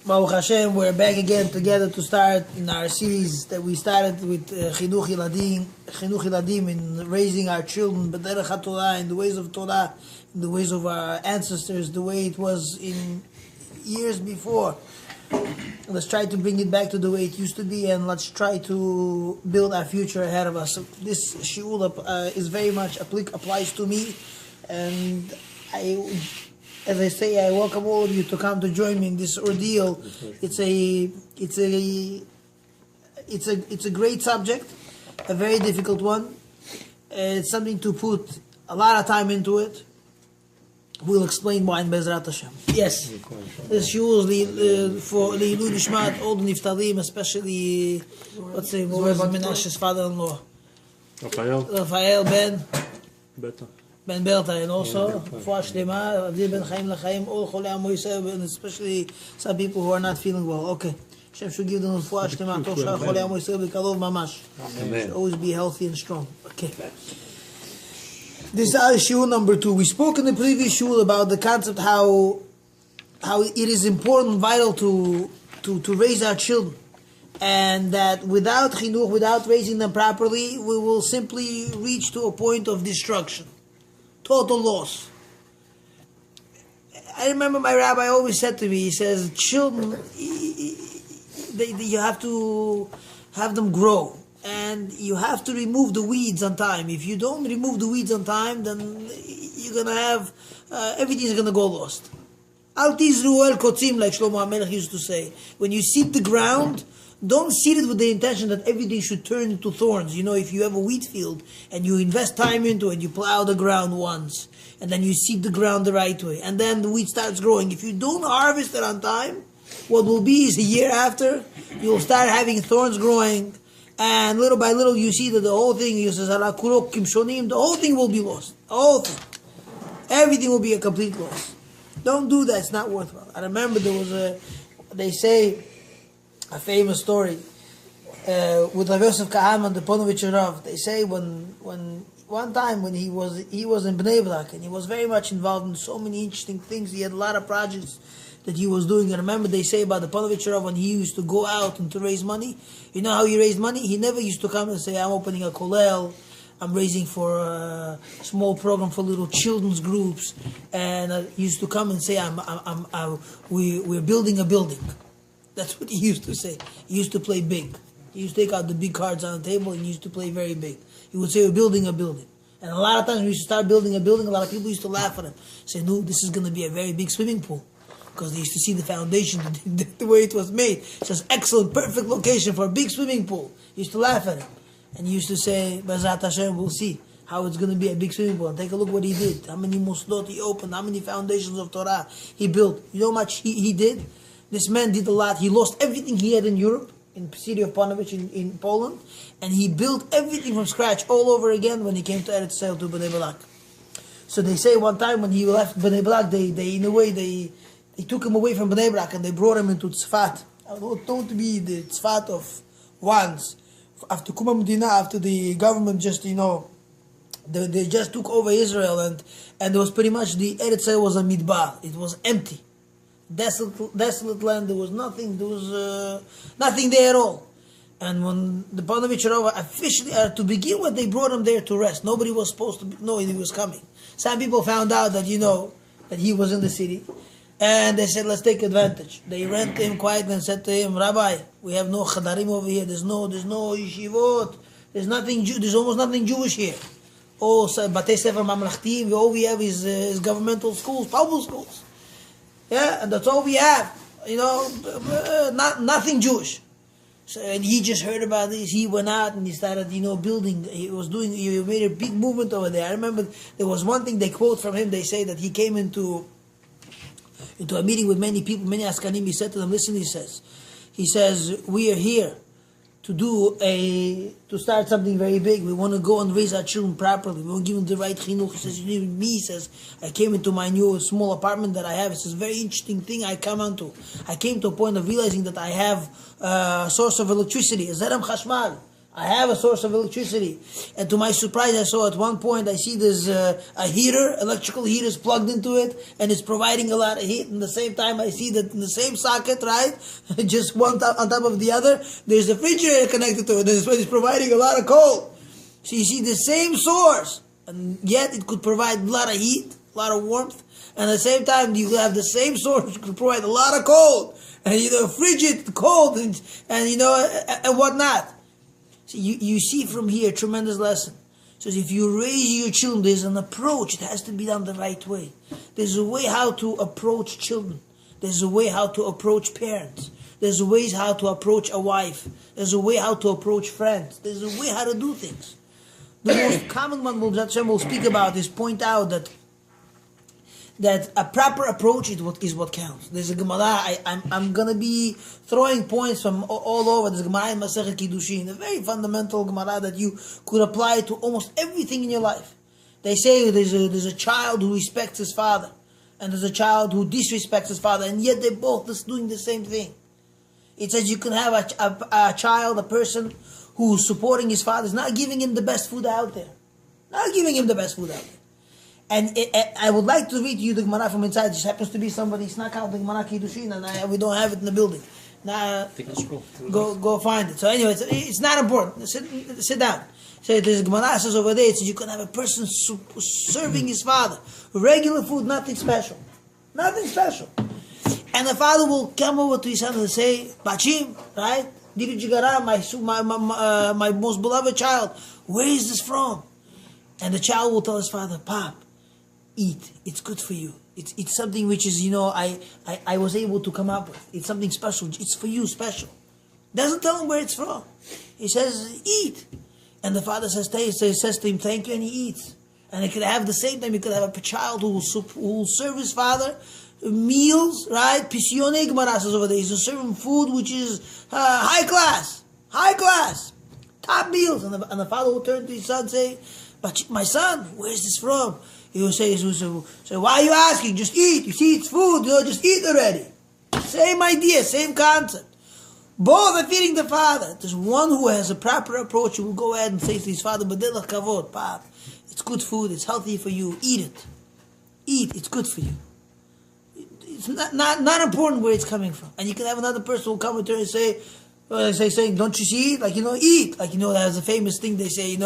Baruch Hashem, we're back again together to start in our series that we started with Chinuch Yiladim, in raising our children, B'derech HaTorah, in the ways of Torah, in the ways of our ancestors, the way it was in years before. Let's try to bring it back to the way it used to be, and let's try to build our future ahead of us. So this shiur is very much applies to me, and as I say, I welcome all of you to come to join me in this ordeal. It's a great subject, a very difficult one. It's something to put a lot of time into it. We'll explain why in Bezrat Hashem. Yes, this shiur is for Leilu Nishmat, all the Niftarim, especially, let's say, Menashe's father-in-law, Raphael Ben Berta, and also Fuah Shlema, Avdi Ben Chaim L'Chaim, all Cholei Amo Yisrael, and especially some people who are not feeling well. Okay, Hashem should give them Fuah Shlema, Tov Shal Cholei Amo Yisrael B'Karov Mamash. Should always be healthy and strong. Okay. This is our shiur number 2. We spoke in the previous shiur about the concept how it is important, vital to raise our children, and that without chinuch, without raising them properly, we will simply reach to a point of destruction, total loss. I remember my rabbi always said to me, he says, children, you have to have them grow. And you have to remove the weeds on time. If you don't remove the weeds on time, then you're going to have, everything's going to go lost. Al tizru el kotzim, like Shlomo HaMelech used to say. When you seed the ground, don't seed it with the intention that everything should turn into thorns. You know, if you have a wheat field and you invest time into it, you plow the ground once, and then you seed the ground the right way, and then the wheat starts growing. If you don't harvest it on time, what will be is a year after, you'll start having thorns growing, and little by little, you see that the whole thing, the whole thing will be lost. The whole thing. Everything will be a complete loss. Don't do that. It's not worthwhile. I remember there was they say, a famous story with Yosef khiyayev and the Ponovitch Rav. They say when one time when he was in Bnei Brak, and he was very much involved in so many interesting things. He had a lot of projects that he was doing. And remember, they say about the Ponovitch Rav, when he used to go out and to raise money, you know how he raised money? He never used to come and say, I'm opening a kollel, I'm raising for a small program for little children's groups, and he used to come and say, we're building a building. That's what he used to say. He used to play big. He used to take out the big cards on the table, and he used to play very big. He would say, we're building a building. And a lot of times when we used to start building a building, a lot of people used to laugh at him, say, no, this is going to be a very big swimming pool. Because they used to see the foundation, the way it was made. It says, excellent, perfect location for a big swimming pool. He used to laugh at him. And he used to say, Bezrat Hashem, we'll see how it's going to be a big swimming pool. And take a look what he did. How many moslot he opened. How many foundations of Torah he built. You know how much he did? This man did a lot. He lost everything he had in Europe, in the city of Ponovitch in Poland. And he built everything from scratch all over again when he came to Eretz Yisrael, to Bnei Brak. So they say one time when he left Bnei Brak, they in a way, they took him away from Bnei Brak and they brought him into Tzfat. Don't be the Tzfat of once. After Kuma Medina, after the government just, they just took over Israel, and there was pretty much, the Eretz Yisrael was a midbar. It was empty. Desolate land. There was nothing. There was nothing there at all. And when the Ponovitch Rav officially, to begin with, they brought him there to rest. Nobody was supposed to know he was coming. Some people found out that, that he was in the city. And they said, let's take advantage. They ran to him quietly and said to him, Rabbi, we have no chadarim over here. There's no yeshivot. There's nothing. There's almost nothing Jewish here. All batei sefer mamlachtim. All we have is governmental schools, public schools. Yeah, and that's all we have. Nothing Jewish. So, and he just heard about this. He went out and he started, building. He made a big movement over there. I remember there was one thing they quote from him. They say that he came into a meeting with many people, many Askanim. He said to them, listen, he says, we are here to start something very big. We want to go and raise our children properly. We want to give them the right chinuch. He says, even me, he says, I came into my new small apartment that I have. It's a very interesting thing I come onto. I came to a point of realizing that I have a source of electricity, a zerem chashmal. I have a source of electricity. And to my surprise, I saw at one point, I see there's a heater, electrical heater is plugged into it, and it's providing a lot of heat. And at the same time, I see that in the same socket, right, just one on top of the other, there's a refrigerator connected to it, and it's providing a lot of cold. So you see the same source, and yet it could provide a lot of heat, a lot of warmth. And at the same time, you have the same source which could provide a lot of cold, and frigid, cold, and whatnot. So you see from here a tremendous lesson. So if you raise your children, there's an approach. It has to be done the right way. There's a way how to approach children. There's a way how to approach parents. There's a way how to approach a wife. There's a way how to approach friends. There's a way how to do things. The most common one we'll speak about is point out that a proper approach is what counts. There's a Gemara. I'm gonna be throwing points from all over. There's a Gemara in Masechet Kiddushin, a very fundamental Gemara that you could apply to almost everything in your life. They say there's a child who respects his father, and there's a child who disrespects his father, and yet they're both just doing the same thing. It says you can have a child, a person who's supporting his father, is not giving him the best food out there. Not giving him the best food out there. And I would like to read to you the Gemara from inside. It just happens to be somebody snuck out the Gemara Kiddushin, and we don't have it in the building. Now, go find it. So anyway, it's not important. Sit down. So there's Gemara says over there, it says you can have a person serving his father. Regular food, nothing special. Nothing special. And the father will come over to his son and say, Bachim, right? Dirujigara, my most beloved child, where is this from? And the child will tell his father, Pop, eat. It's good for you. It's something which is, I was able to come up with. It's something special. It's for you, special. Doesn't tell him where it's from. He says, eat. And the father says to him, thank you, and he eats. And it could have the same time, you could have a child who will serve his father meals, right? Pisione Gemara says over there. He's serving food which is high class, top meals. And the father will turn to his son and say, but my son, where's this from? He will say, why are you asking? Just eat. You see, it's food. Just eat already. Same idea, same concept. Both are feeding the father. There's one who has a proper approach who will go ahead and say to his father, B'delach kavod, Pap, it's good food. It's healthy for you. Eat it. Eat. It's good for you. It's not important where it's coming from. And you can have another person who will come with her and say, saying, don't you see it? Eat. There's a famous thing they say,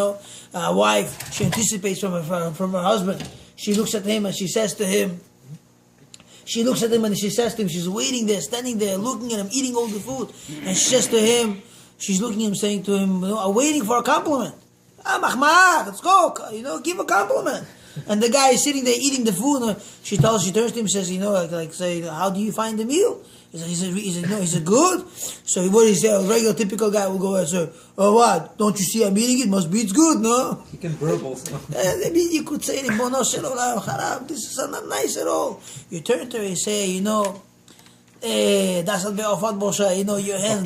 a wife, she anticipates from her husband. She looks at him and she says to him, she's waiting there, standing there, looking at him, eating all the food. And she says to him, she's looking at him, saying to him, waiting for a compliment. Mahmad, let's go, give a compliment. And the guy is sitting there eating the food, and she turns to him and says, how do you find the meal? He said, good. So what do you say? A regular, typical guy will go and say, oh, what? Don't you see I'm eating it? Must be it's good, no? You can burble. You could say, this is not nice at all. You turn to her and say, your hands,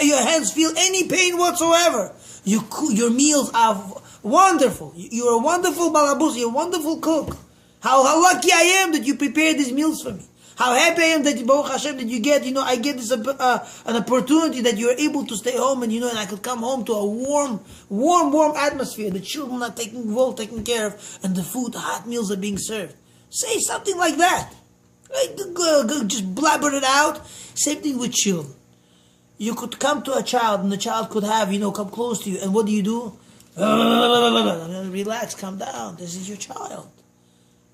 your hands feel any pain whatsoever. Your meals are wonderful. You're a wonderful balabus. You're a wonderful cook. How lucky I am that you prepared these meals for me. How happy I am that, Baruch Hashem, that you get, I get this an opportunity that you're able to stay home and, and I could come home to a warm atmosphere. The children are taken care of, and the food, the hot meals are being served. Say something like that. Right? Just blabber it out. Same thing with children. You could come to a child and the child could have, come close to you. And what do? Relax, calm down. This is your child.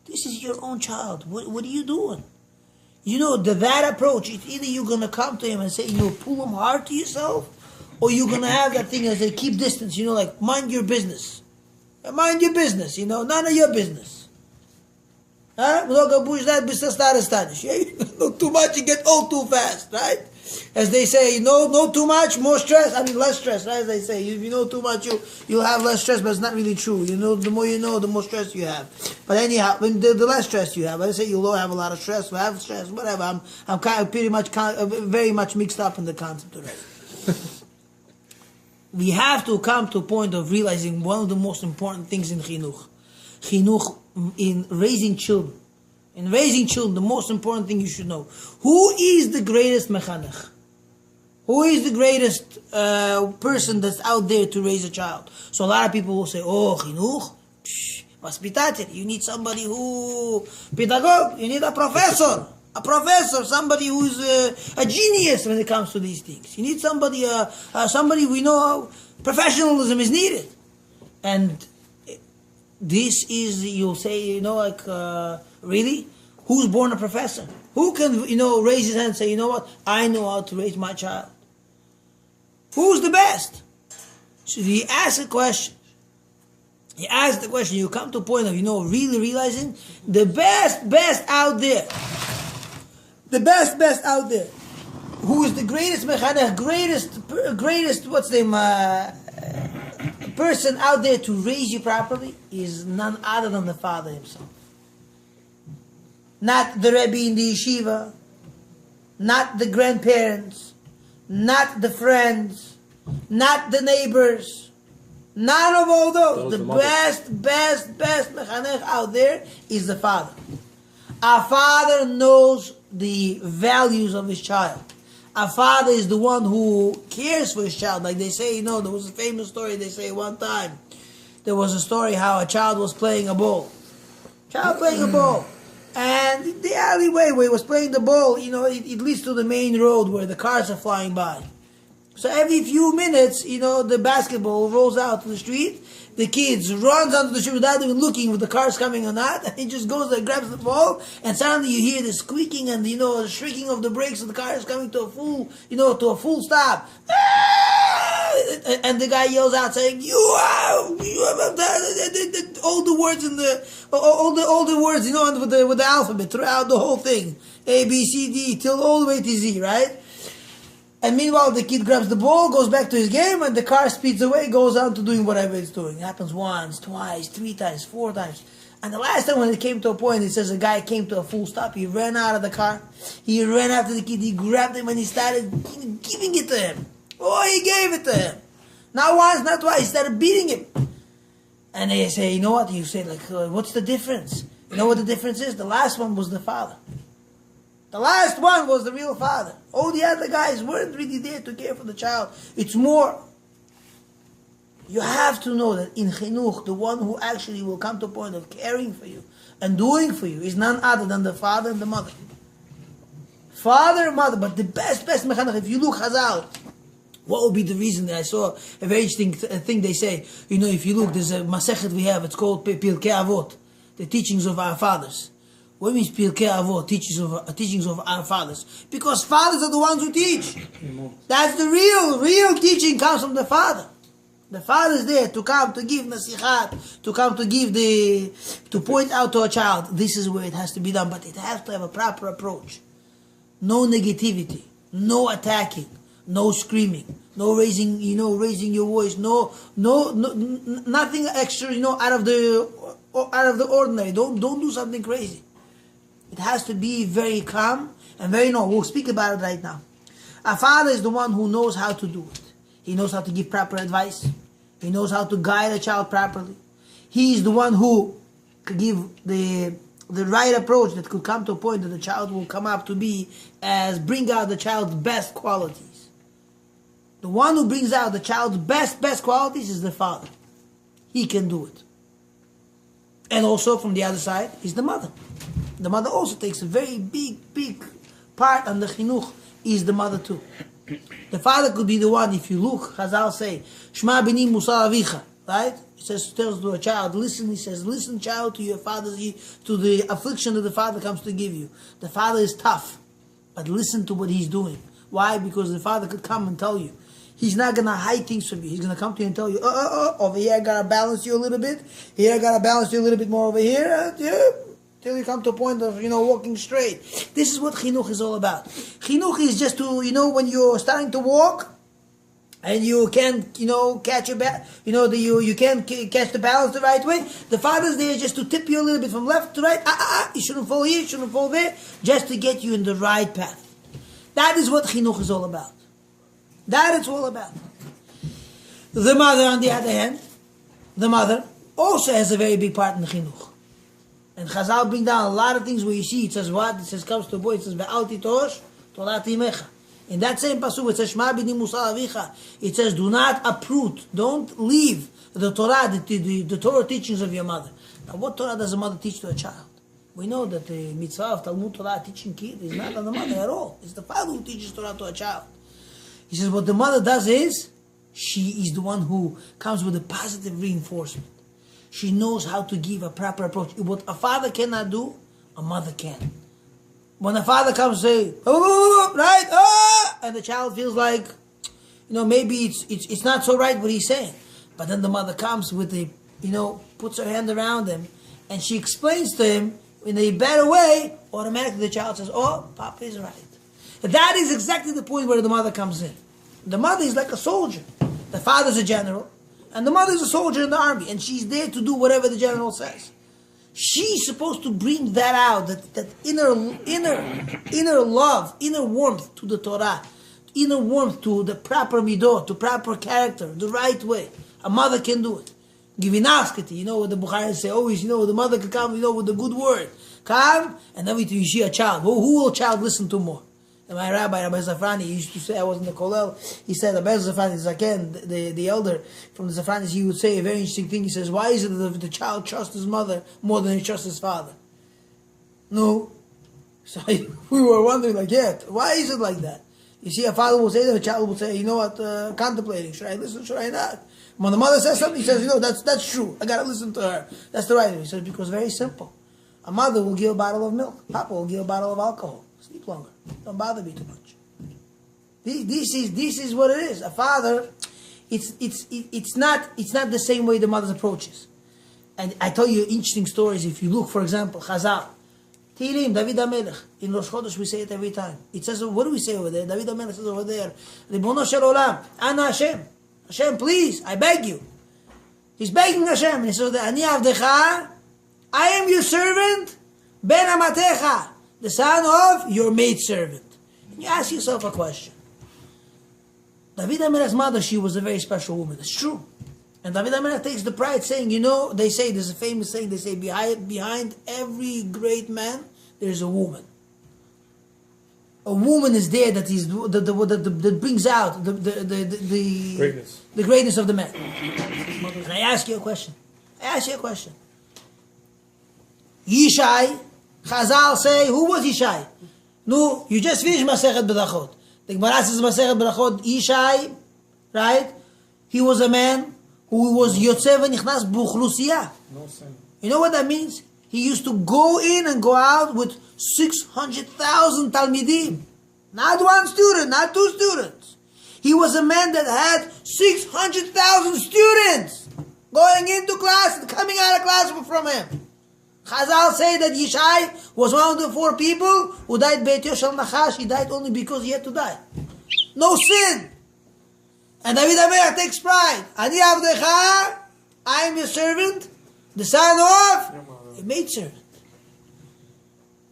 This is your own child. What are you doing? That approach, it's either you're going to come to him and say, pull him hard to yourself, or you're going to have that thing as they keep distance, mind your business. Mind your business, none of your business. Not too much, you get old too fast, right? As they say, no too much, more stress. Less stress, right? As they say, if you know too much, you'll have less stress, but it's not really true. The more you know, the more stress you have. But anyhow, the less stress you have, I say you'll have a lot of stress, have stress, whatever. I'm kind of very much mixed up in the concept already. We have to come to a point of realizing one of the most important things in chinuch. Chinuch, in raising children. In raising children, the most important thing you should know. Who is the greatest mechanech? Who is the greatest person that's out there to raise a child? So a lot of people will say, oh, chinuch, vaspitatel. You need somebody who, pedagog, you need a professor, somebody who's a genius when it comes to these things. You need somebody, somebody we know, professionalism is needed. And this is, you'll say, like, really? Who's born a professor? Who can, raise his hand and say, you know what, I know how to raise my child? Who's the best? So you ask a question. You ask the question, you come to a point of, really realizing the best out there. The best out there. Who is the greatest mechanech, greatest, what's the name, person out there to raise you properly is none other than the father himself. Not the Rabbi in the yeshiva, not the grandparents, not the friends, not the neighbors, none of all those. The best mechanech out there is the father. Our father knows the values of his child. Our father is the one who cares for his child. Like they say, there was a famous story they say one time. There was a story how a child was playing a ball. And the alleyway where he was playing the ball, it leads to the main road where the cars are flying by. So every few minutes, the basketball rolls out to the street. The kids runs onto the street without even looking if the car's coming or not. And he just goes there, grabs the ball, and suddenly you hear the squeaking and the shrieking of the brakes, and the car is coming to a full stop. And the guy yells out saying, "You have all the words in all the words, with the alphabet throughout the whole thing, A, B, C, D, till all the way to Z, right?" And meanwhile, the kid grabs the ball, goes back to his game, and the car speeds away, goes on to doing whatever it's doing. It happens once, twice, 3 times, 4 times. And the last time when it came to a point, it says a guy came to a full stop. He ran out of the car. He ran after the kid. He grabbed him and he started giving it to him. Oh, he gave it to him. Not once, not twice. He started beating him. And they say, you know what? You say, what's the difference? You know what the difference is? The last one was the father. The last one was the real father. All the other guys weren't really there to care for the child. It's more. You have to know that in chinuch, the one who actually will come to a point of caring for you and doing for you is none other than the father and the mother. Father and mother, but the best mechanech, if you look Chazal, what would be the reason that I saw a very interesting thing they say, if you look, there's a Masechet we have, it's called Pirkei Avot, the teachings of our fathers. What means Pirkei Avot, teachings of our fathers? Because fathers are the ones who teach. That's the real teaching comes from the father. The father is there to come to give nasichat, to come to give to point out to a child, this is where it has to be done, but it has to have a proper approach. No negativity, no attacking, no screaming, no raising your voice, no, nothing extra, out of the ordinary. Don't do something crazy. It has to be very calm and very we'll speak about it right now. A father is the one who knows how to do it. He knows how to give proper advice. He knows how to guide a child properly. He is the one who could give the right approach that could come to a point that the child will come up to bring out the child's best qualities. The one who brings out the child's best qualities is the father. He can do it. And also from the other side is the mother. The mother also takes a very big part on the chinuch, is the mother too. The father could be the one, if you look, Chazal say, Shma bini musar avicha, right? He tells to a child, listen, he says, listen child to your father, to the affliction that the father comes to give you. The father is tough, but listen to what he's doing. Why? Because the father could come and tell you. He's not going to hide things from you. He's going to come to you and tell you, over here I got to balance you a little bit. Here I got to balance you a little bit more over here. Till you come to a point of, walking straight. This is what chinuch is all about. Chinuch is just to, when you're starting to walk, and you can't, catch you can't catch the balance the right way. The father's there just to tip you a little bit from left to right. You shouldn't fall here, you shouldn't fall there, just to get you in the right path. That is what chinuch is all about. That it's all about. The mother, on the other hand, the mother also has a very big part in the chinuch. And Chazal bring down a lot of things where you see, it says what? It says, comes to a boy, it says, Ve'al titosh, tolati mecha. In that same pasuk, it says, Shema b'ni musar avicha. It says, do not uproot, don't leave the Torah, the Torah teachings of your mother. Now, what Torah does a mother teach to a child? We know that the mitzvah of Talmud Torah teaching kid is not on the mother at all. It's the father who teaches Torah to a child. He says, what the mother does is, she is the one who comes with a positive reinforcement. She knows how to give a proper approach. What a father cannot do, a mother can. When a father comes and say, oh, right, oh, and the child feels like, maybe it's not so right what he's saying. But then the mother comes with puts her hand around him, and she explains to him in a better way, automatically the child says, oh, Papa is right. That is exactly the point where the mother comes in. The mother is like a soldier. The father's a general, and the mother is a soldier in the army, and she's there to do whatever the general says. She's supposed to bring that out, that inner love, inner warmth to the Torah, inner warmth to the proper midot, to proper character, the right way. A mother can do it. Givinaskati, what the Bukhari say always, the mother can come, with the good word. Come, and then you see a child. Who will a child listen to more? And my Rabbi Zafrani, he used to say, I was in the Kollel, he said, Rabbi Zafrani, again, the elder from the Zafranis, he would say a very interesting thing. He says, why is it that the child trusts his mother more than he trusts his father? No. So we were wondering, why is it like that? You see, a father will say that, a child will say, contemplating, should I listen, should I not? When the mother says something, he says, that's true, I gotta listen to her. That's the right way. He says, because very simple. A mother will give a bottle of milk. Papa will give a bottle of alcohol. Sleep longer. Don't bother me too much. This is what it is. A father, it's not the same way the mother's approaches. And I tell you interesting stories. If you look, for example, Chazal, Tehillim, David HaMelech. In Rosh Chodesh we say it every time. It says, what do we say over there? David HaMelech says over there, Ribono shel olam, Ana Hashem. Hashem, please, I beg you. He's begging Hashem. And he says, Ani avdecha, I am your servant, ben amatecha, the son of your maidservant. And you ask yourself a question. David HaMelech's mother, she was a very special woman. It's true. And David HaMelech takes the pride saying, they say, there's a famous saying, they say, behind every great man, there's a woman. A woman is there that brings out the greatness. The greatness of the man. And I ask you a question. Yishai, Chazal say, who was Yishai? No, you just finished Masechet Berachot. The Gemara says Masechet Berachot, Yishai, right? He was a man who was Yotzev Nichnas Buchlusiyah. You know what that means? He used to go in and go out with 600,000 Talmidim. Not one student, not two students. He was a man that had 600,000 students going into class and coming out of class from him. Chazal say that Yishai was one of the 4 people who died Beit Yoshel Nachash. He died only because he had to die. No sin. And David HaMelech takes pride. Ani avdecha, I am your servant, the son of a maidservant.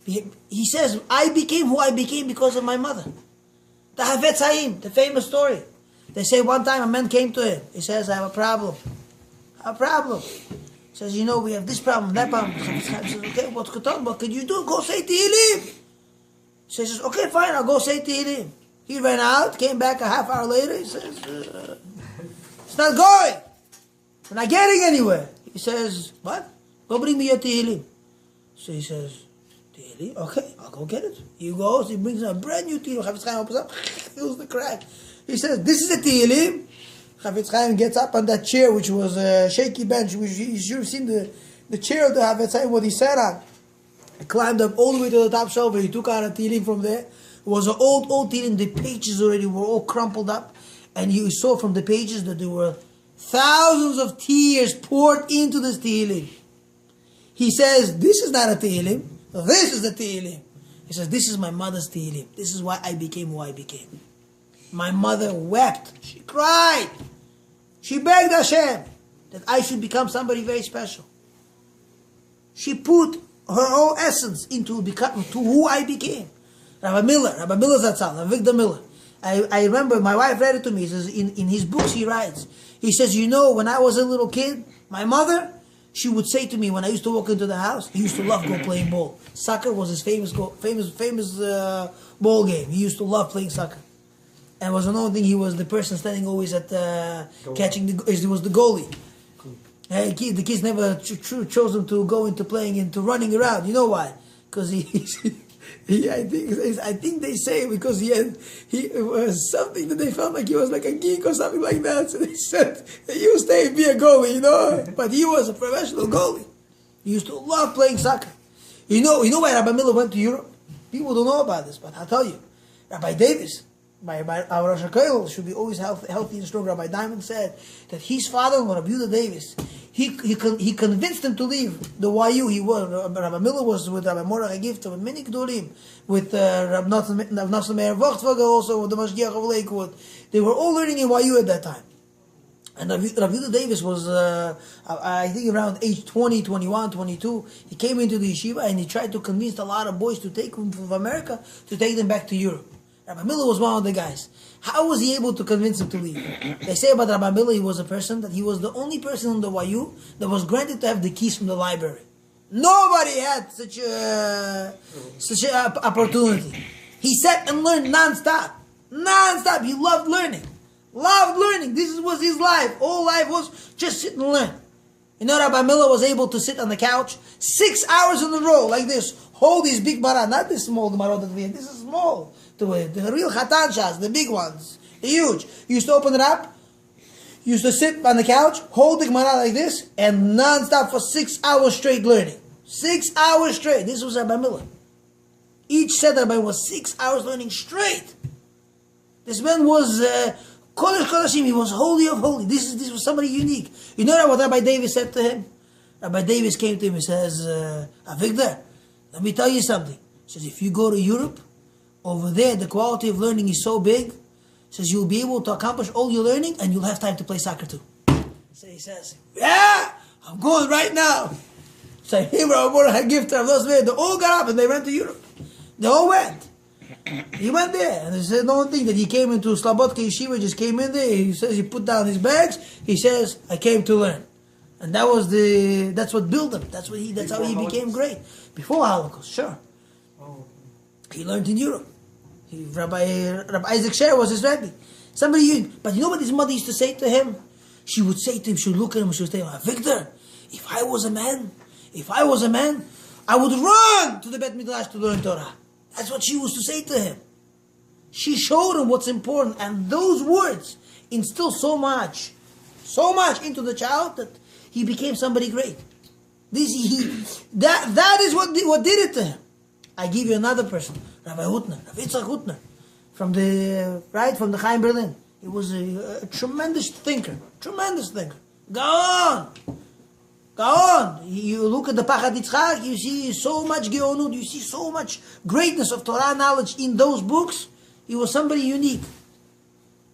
He says, I became who I became because of my mother. The Havetz Haim, the famous story. They say one time a man came to him. He says, I have a problem. He says, we have this problem, that problem. He says, okay, what could you do? Go say Tehillim. He says, okay, fine, I'll go say Tehillim. He ran out, came back a half hour later. He says, it's not going. We're not getting anywhere. He says, what? Go bring me your Tehillim. So he says, Tehillim? Okay, I'll go get it. He goes, he brings a brand new Tehillim. Chafetz Chaim opens up, feels the crack. He says, this is a Tehillim. Chafetz Chaim gets up on that chair, which was a shaky bench. You should have seen the chair of the Chafetz Chaim, what he sat on. He climbed up all the way to the top shelf, and he took out a Tehillim from there. It was an old Tehillim. The pages already were all crumpled up. And you saw from the pages that there were thousands of tears poured into this Tehillim. He says, this is not a Tehillim. This is the Tehillim. He says, this is my mother's Tehillim. This is why I became who I became. My mother wept. She cried. She begged Hashem that I should become somebody very special. She put her whole essence into who I became. Rabbi Miller Zatzal, Rabbi Victor Miller. I remember my wife read it to me. He says, in his books he writes, he says, when I was a little kid, my mother, she would say to me when I used to walk into the house, he used to love go playing ball. Soccer was his famous ball game. He used to love playing soccer. And was another thing, he was the person standing always at catching he was the goalie. The kids never chose him to go into playing, into running around. You know why? Because I think they say because he was something that they felt like he was like a geek or something like that. So they said you stay and be a goalie, you know. But he was a professional goalie. He used to love playing soccer. You know why Rabbi Miller went to Europe? People don't know about this, but I'll tell you. Rabbi Davis, our Rosh Hashanah should be always healthy and strong. Rabbi Diamond said that his father, Rabbi Yehuda Davis, he convinced him to leave the YU. Rabbi Miller was with Rabbi Mordechai Gifter, with many Gdolim, with Rabbi Nassim Meir Wachtwager, also with the Mashgiach of Lakewood. They were all learning in YU at that time. And Rabbi Yehuda Davis was, I think, around age 20, 21, 22. He came into the yeshiva and he tried to convince a lot of boys to take him from America, to take them back to Europe. Rabbi Miller was one of the guys. How was he able to convince him to leave? They say about Rabbi Miller, he was a person that he was the only person in the YU that was granted to have the keys from the library. Nobody had such an opportunity. He sat and learned non-stop. Non-stop. He loved learning. Loved learning. This was his life. All life was just sit and learn. You know, Rabbi Miller was able to sit on the couch 6 hours in a row like this. Hold these big Gemara. Not this small Gemara that we have. This is small. The real Chatan Shas, the big ones. The huge. You used to open it up. You used to sit on the couch, hold the Gemara like this, and non-stop for 6 hours straight learning. 6 hours straight. This was Rabbi Miller. Each set Rabbi was 6 hours learning straight. This man was Kodesh Kodashim. He was holy of holy. This was somebody unique. You know what Rabbi Davis said to him? Rabbi Davis came to him and says, Avigdor, let me tell you something. He says, if you go to Europe, over there the quality of learning is so big. He says, you'll be able to accomplish all your learning and you'll have time to play soccer too. So he says, yeah, I'm going right now. So him, Rabbi Mordechai Gifter, they all got up and they went to Europe. They all went. He went there, and he said the only thing that he came into Slobodka Yeshiva, just came in there. He says he put down his bags. He says, I came to learn, and that's what built him. That's how he became great. Before Holocaust, sure. He learned in Europe. Rabbi Isaac Sher was his Rabbi. But you know what his mother used to say to him? She would say to him, she would look at him, she would say, Victor, if I was a man, I would run to the Bet Midrash to learn Torah. That's what she used to say to him. She showed him what's important, and those words instill so much into the child that he became somebody great. That is what did it to him. I give you another person, Rabbi Hutner, Rabbi Yitzchak Hutner, from the Chaim Berlin. He was a tremendous thinker. Go on. You look at the Pachad Yitzchak, you see so much Geonut, you see so much greatness of Torah knowledge in those books. He was somebody unique.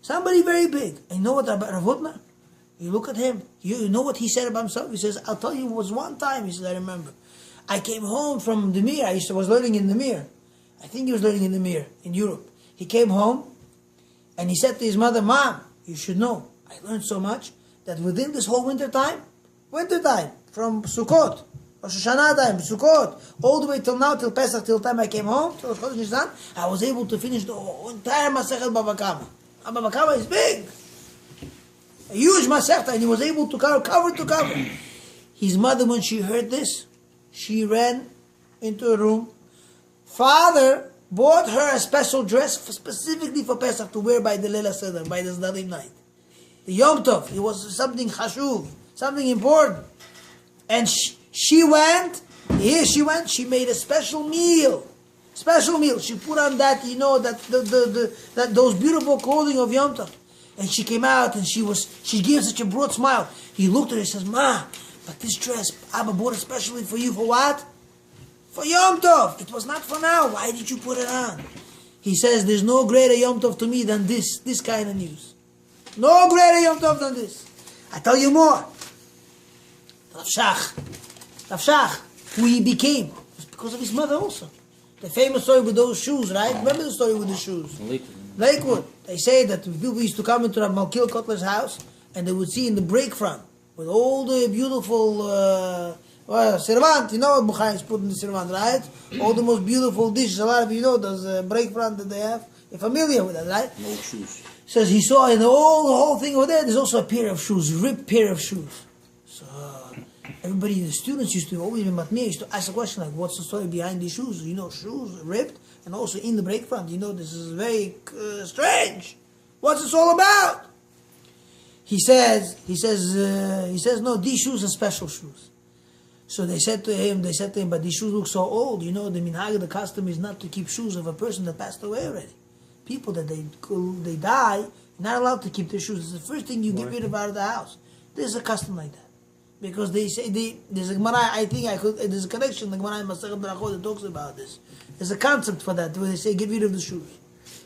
Somebody very big. And you know what about Rav Hutner? You look at him, you know what he said about himself? He says, I'll tell you, it was one time, he says, I remember. I came home from the Mir. I was learning in the Mir. I think he was learning in the Mir, in Europe. He came home, and he said to his mother, Mom, you should know, I learned so much, that within this whole winter time, from Sukkot, Rosh Hashanah time, Sukkot, all the way till now, till Pesach, till time I came home, till Chodesh Nisan, I was able to finish the entire Masechet Bava Kama. And Bava Kama is big. A huge Masechet, and he was able to cover to cover. His mother, when she heard this, she ran into a room. Father bought her a special dress specifically for Pesach to wear by the Leila Seder, by the Zdarim night. The Yom Tov, it was something chashuv, something important. And she went, she made a special meal. She put on that, that those beautiful clothing of Yom Tov. And she came out and she gave such a broad smile. He looked at her and says, Ma, but this dress, Abba bought especially for you, for what? For Yom Tov. It was not for now. Why did you put it on? He says, there's no greater Yom Tov to me than this kind of news. No greater Yom Tov than this. I tell you more. Rav Shach, who he became, was because of his mother also. The famous story with those shoes, right? Remember the story with the shoes? Lakewood. They say that people used to come into Rav Malkiel Kotler's house and they would see in the break front with all the beautiful servant, you know what Bukhari is put in the servant, right? All the most beautiful dishes. A lot of you know those break front that they have You're familiar with that, right? No shoes. Says he saw in the whole thing over there, there's also a pair of shoes, ripped pair of shoes. So everybody, the students used to always be matmir, used to ask the question like, what's the story behind these shoes? You know, shoes ripped, and also in the break front. You know, this is very strange. What's this all about? He says, no, these shoes are special shoes. So they said to him, but these shoes look so old. You know, the minhag, the custom is not to keep shoes of a person that passed away already. People that they die, you're not allowed to keep their shoes. It's the first thing you get rid of out of the house. There's a custom like that. Because they say, there's a Gemara, there's a connection, the Gemara in Masechet Berachot that talks about this. There's a concept for that, where they say, get rid of the shoes.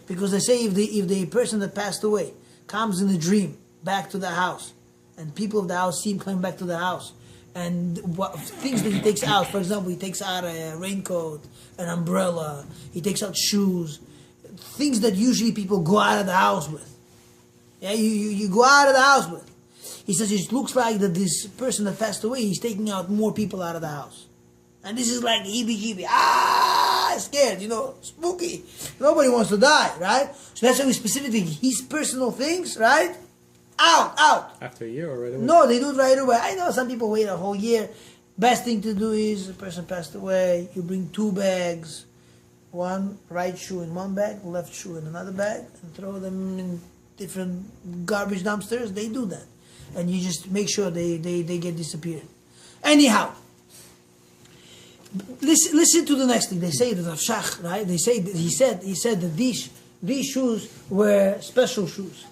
Because they say if the person that passed away comes in a dream back to the house, and people of the house see him coming back to the house, and things that he takes out, for example, he takes out a raincoat, an umbrella, he takes out shoes, things that usually people go out of the house with. Yeah, you go out of the house with. He says it looks like that this person that passed away, he's taking out more people out of the house. And this is like heebie-jeebie. Scared, you know, spooky. Nobody wants to die, right? So that's why we specifically, his personal things, right? Out. After a year or right away? No, they do it right away. I know some people wait a whole year. Best thing to do is, the person passed away, you bring 2 bags, one right shoe in one bag, left shoe in another bag, and throw them in different garbage dumpsters. They do that. And you just make sure they get disappeared. Anyhow, listen to the next thing. They say that Rav Shach, right? They say that he said that these shoes were special shoes.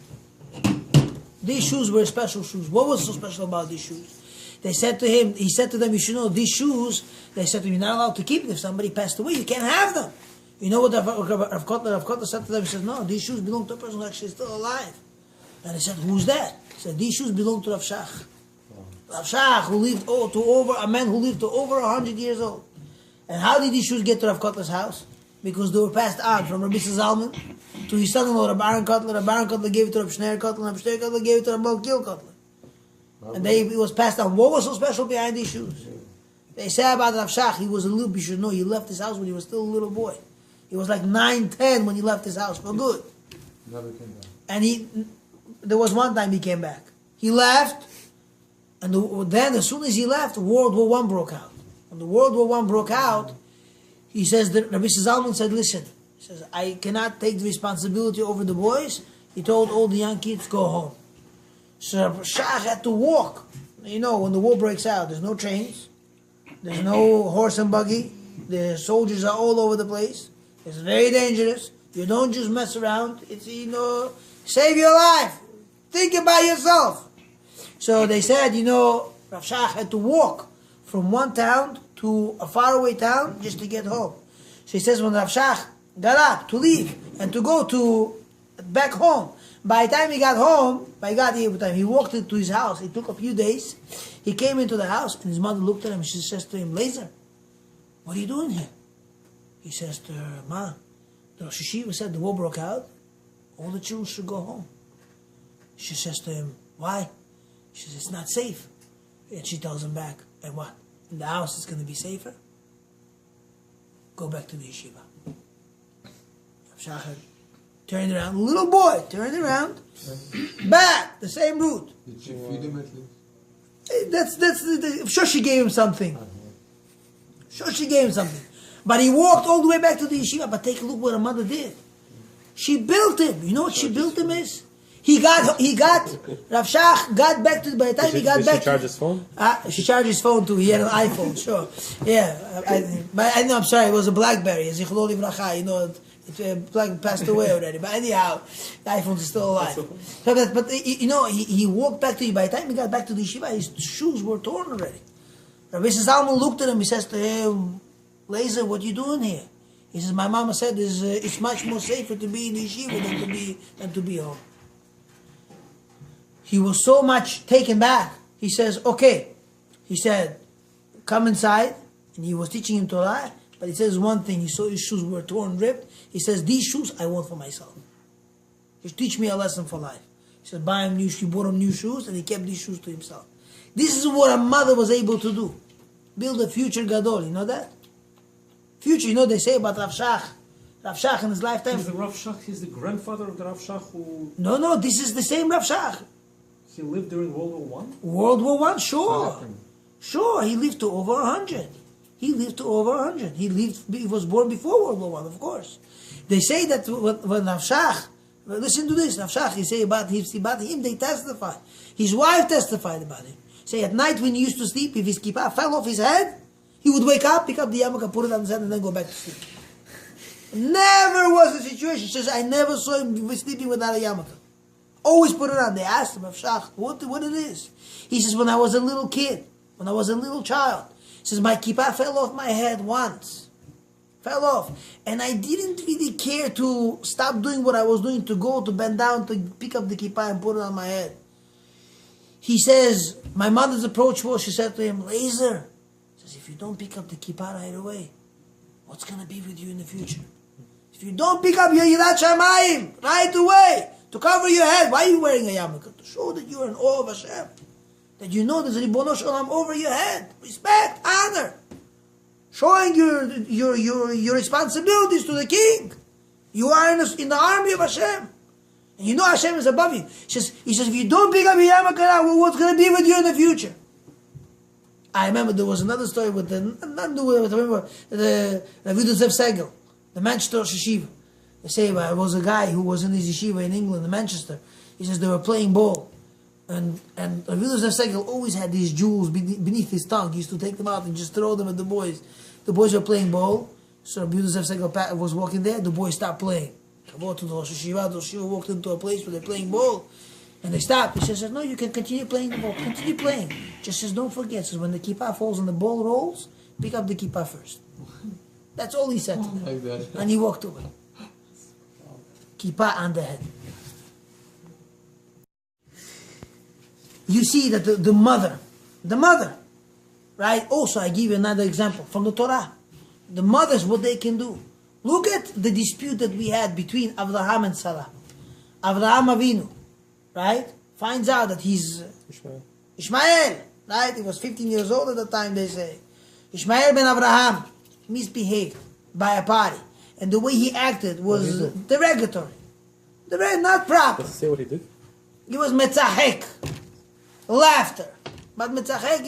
These shoes were special shoes. What was so special about these shoes? They said to him, he said to them, you should know these shoes. They said to him, you're not allowed to keep it. If somebody passed away, you can't have them. You know what Rav Kotler said to them? He said, no, these shoes belong to a person who actually is still alive. And they said, who's that? He said, these shoes belong to Rav Shach. Rav Shach, who lived a man who lived to over 100 years old. And how did these shoes get to Rav Kotler's house? Because they were passed on from Rabbi Zalman to his son-in-law, Rabbi Aaron Kotler. Rabbi Aaron Kotler gave it to Rabbi Shneir Kotler, and Rabbi Shneir Kotler gave it to Rabbi Malkiel Kotler. And it was passed on. What was so special behind these shoes? They say about Rav Shach, he was a little, you should know, he left his house when he was still a little boy. He was like 9, 10 when he left his house for good. Never came back. And there was one time he came back. He left, and then as soon as he left, World War I broke out. When the World War I broke out, he says that Rabbi Zalman said, listen, he says, I cannot take the responsibility over the boys. He told all the young kids, go home. So Shach had to walk. You know, when the war breaks out, there's no trains, there's no horse and buggy, the soldiers are all over the place. It's very dangerous. You don't just mess around. It's, you know, save your life. Think about yourself. So they said, you know, Rav Shach had to walk from one town to a faraway town just to get home. So he says when Rav Shach got up to leave and to go to back home, by the time he got home, he walked into his house. It took a few days. He came into the house and his mother looked at him and she says to him, Lazer, what are you doing here? He says to her, Ma, the Rosh Hashiva said the war broke out. All the children should go home. She says to him, why? She says, it's not safe. And she tells him back, and what? In the house it's going to be safer? Go back to the yeshiva. Shachar turned around, little boy, turned around, back, the same route. Did she feed him at least? I'm sure she gave him something. But he walked all the way back to the yeshiva. But take a look what her mother did. She built him. You know what she built him is? He got Rav Shach got back to, by the time he got back. Did she charge his phone? She charged his phone too. He had an iPhone, sure. Yeah, but I know. I'm sorry, it was a BlackBerry. Zichlon livracha. You know, it passed away already. But anyhow, the iPhone is still alive. But you know, he walked back to. By the time he got back to the yeshiva, his shoes were torn already. Rabbi Zalman looked at him. He says to him, Lazer, what are you doing here? He says, my mama said it's much more safer to be in the yeshiva than to be home. He was so much taken back. He says, okay. He said, come inside. And he was teaching him Torah. But he says one thing. He saw his shoes were torn, ripped. He says, these shoes I want for myself. He teach me a lesson for life. He said, he bought him new shoes and he kept these shoes to himself. This is what a mother was able to do. Build a future gadol. You know that? Future, you know they say about Rav Shach. Rav Shach in his lifetime. Is the Rav Shach, he's the grandfather of the Rav Shach who... No, this is the same Rav Shach. He lived during World War One? World War One, sure. Sure, he lived to over 100. He was born before World War One, of course. They say that when Rav Shach, listen to this, Rav Shach, he say about him, they testify. His wife testified about him. Say at night when he used to sleep, if his kippah fell off his head, he would wake up, pick up the yarmulke, put it on his head, and then go back to sleep. Never was a situation. He says, I never saw him sleeping without a yarmulke. Always put it on. They asked him, Rav Shach, what it is? He says, when I was a little kid, when I was a little child, he says, my kippah fell off my head once. Fell off. And I didn't really care to stop doing what I was doing, to go, to bend down, to pick up the kippah and put it on my head. He says, my mother's approach was, she said to him, Laser, says, if you don't pick up the kippah right away, what's going to be with you in the future? If you don't pick up your Yirat Shamayim right away, to cover your head, why are you wearing a yarmulke? To show that you're in awe of Hashem. That you know there's a Ribono Shalom over your head. Respect, honor. Showing your responsibilities to the king. You are in the army of Hashem. And you know Hashem is above you. He says, if you don't pick up your yarmulke now, what's going to be with you in the future? I remember there was another story with the Rabbi Yosef khiyayev, the Manchester Yeshiva. They say there was a guy who was in his yeshiva in England, in Manchester. He says they were playing ball. And Rabbi Yosef khiyayev always had these jewels beneath his tongue. He used to take them out and just throw them at the boys. The boys were playing ball. So Rabbi Yosef khiyayev was walking there. The boys stopped playing. They walked into the Yeshiva. The Yeshiva walked into a place where they're playing ball. And they stopped. He says, no, you can continue playing the ball. Continue playing. Just says, don't forget. Says, when the kippah falls and the ball rolls, pick up the kippah first. That's all he said to them. Like and he walked away. Kippah on the head. You see that the mother, right? Also, I give you another example from the Torah. The mothers, what they can do. Look at the dispute that we had between Abraham and Sarah. Abraham Avinu, right? Finds out that he's Ishmael, right? He was 15 years old at the time, they say. Ishmael ben Abraham misbehaved by a party. And the way he acted was derogatory. Not proper. Does it say what he did? He was metzahek, laughter. But metzahek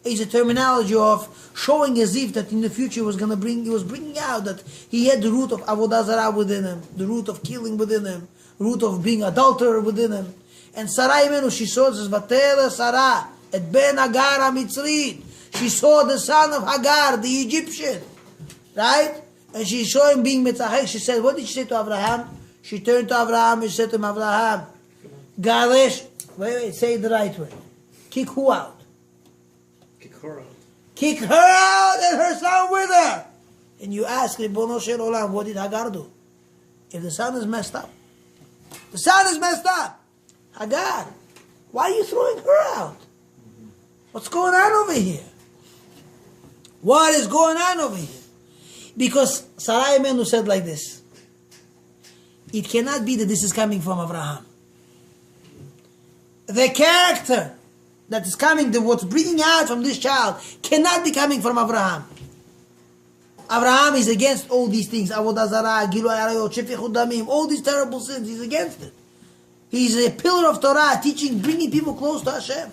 is a terminology of showing as if that in the future he was bringing out that he had the root of avodah zarah within him, the root of killing within him, root of being adulterer within him. And Sarah Imenu, she saw this, Vatera Sarah, et ben Hagar HaMitzrit. She saw the son of Hagar, the Egyptian, right? And she saw him being metzahek. She said, what did she say to Abraham? She turned to Abraham and she said to him, Abraham, Garesh, wait, say it the right way. Kick who out? Kick her out. Kick her out and her son with her. And you ask, Ribono Shel Olam, what did Hagar do? If the son is messed up. The son is messed up. Hagar, why are you throwing her out? What's going on over here? What is going on over here? Because Sarai Menu said like this. It cannot be that this is coming from Abraham. The character that is coming, what's bringing out from this child, cannot be coming from Abraham. Abraham is against all these things. Avodah zarah, Gilui Arayot, Shefichut Damim, all these terrible sins. He's against it. He's a pillar of Torah, teaching, bringing people close to Hashem.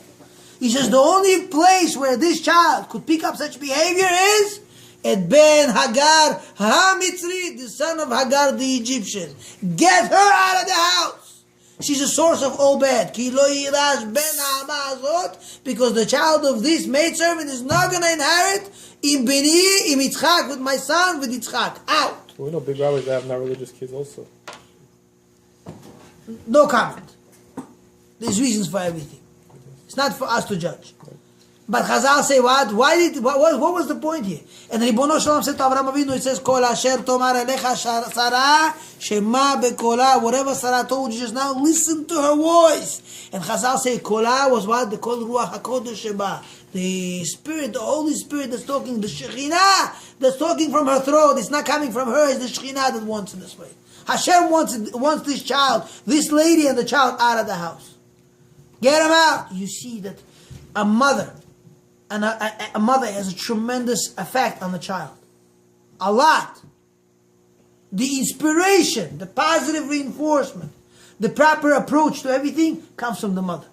He says the only place where this child could pick up such behavior is at Ben Hagar HaMitzri, the son of Hagar the Egyptian. Get her out of the house. She's a source of all bad. Ki lo yirash ben ha'ama hazot, because the child of this maidservant is not going to inherit im beni, im Yitzchak, with my son, with Yitzchak. Out. Well, we know big rabbis that have not religious kids also. No comment. There's reasons for everything. It's not for us to judge. But Chazal say what? What was the point here? And Ribono Shalom said to Avraham Avinu, it says, Kol asher tomar elecha Sarah, shema bekola, whatever Sarah told you just now, listen to her voice. And Chazal say, Kola was what? The Kol Ruach HaKodesh Sheba. The Spirit, the Holy Spirit that's talking, the Shekhinah that's talking from her throat. It's not coming from her, it's the Shekhinah that wants in this way. Hashem wants this child, this lady and the child out of the house. Get him out. You see that a mother, and a mother has a tremendous effect on the child. A lot. the inspiration, the positive reinforcement, the proper approach to everything comes from the mother.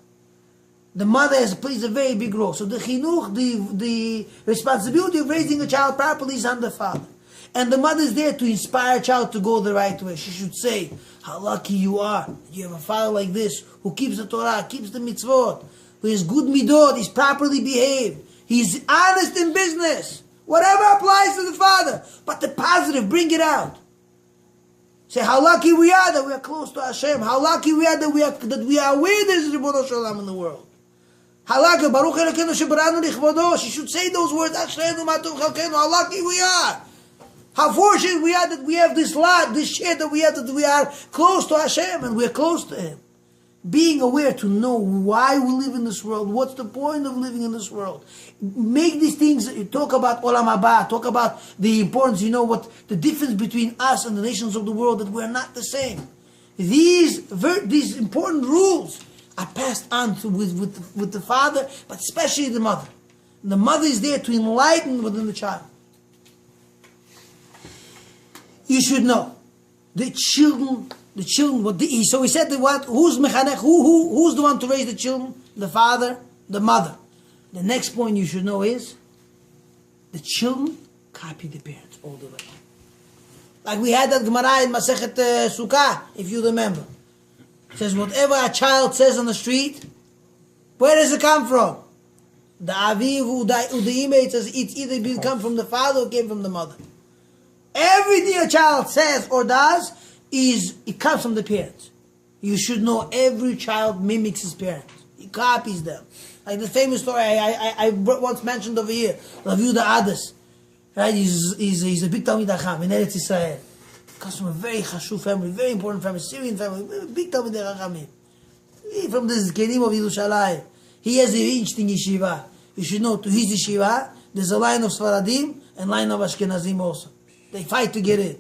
The mother plays a very big role. So the chinuch, the responsibility of raising a child properly is on the father. And the mother is there to inspire a child to go the right way. She should say, how lucky you are. You have a father like this, who keeps the Torah, keeps the mitzvot, who is good midot, he's properly behaved, he's honest in business. Whatever applies to the father. But the positive, bring it out. Say how lucky we are that we are close to Hashem. How lucky we are that we are aware there is Ribono Shel Olam in the world. How lucky, Baruch Elokeinu shebaranu lichvodo. She should say those words. Ashreinu matov chalkenu. How lucky we are. How fortunate we are that we have this lot, this share that we have, that we are close to Hashem and we are close to Him. Being aware to know why we live in this world, what's the point of living in this world. Make these things, talk about Olam Haba, talk about the importance, what the difference between us and the nations of the world, that we're not the same. These important rules are passed on with the father, but especially the mother. And the mother is there to enlighten within the child. You should know the children. So we said that who's mechanech? Who's the one to raise the children? The father, the mother. The next point you should know is the children copy the parents all the way. Like we had that Gemara in Masechet Sukkah, if you remember. It says whatever a child says on the street, where does it come from? The aviv, the image says it's either come from the father or came from the mother. Everything a child says or does it comes from the parents. You should know every child mimics his parents. He copies them. Like the famous story I once mentioned over here, Rav Yehuda Ades. Right? He's a big Talmid Chacham in Eretz Yisrael. Comes from a very chashuv family, very important family, Syrian family, big Talmid Chachamim. From the Zkenim of Yerushalayim. He has reached in yeshiva. You should know, to his yeshiva, there's a line of Sfaradim and line of Ashkenazim also. They fight to get in.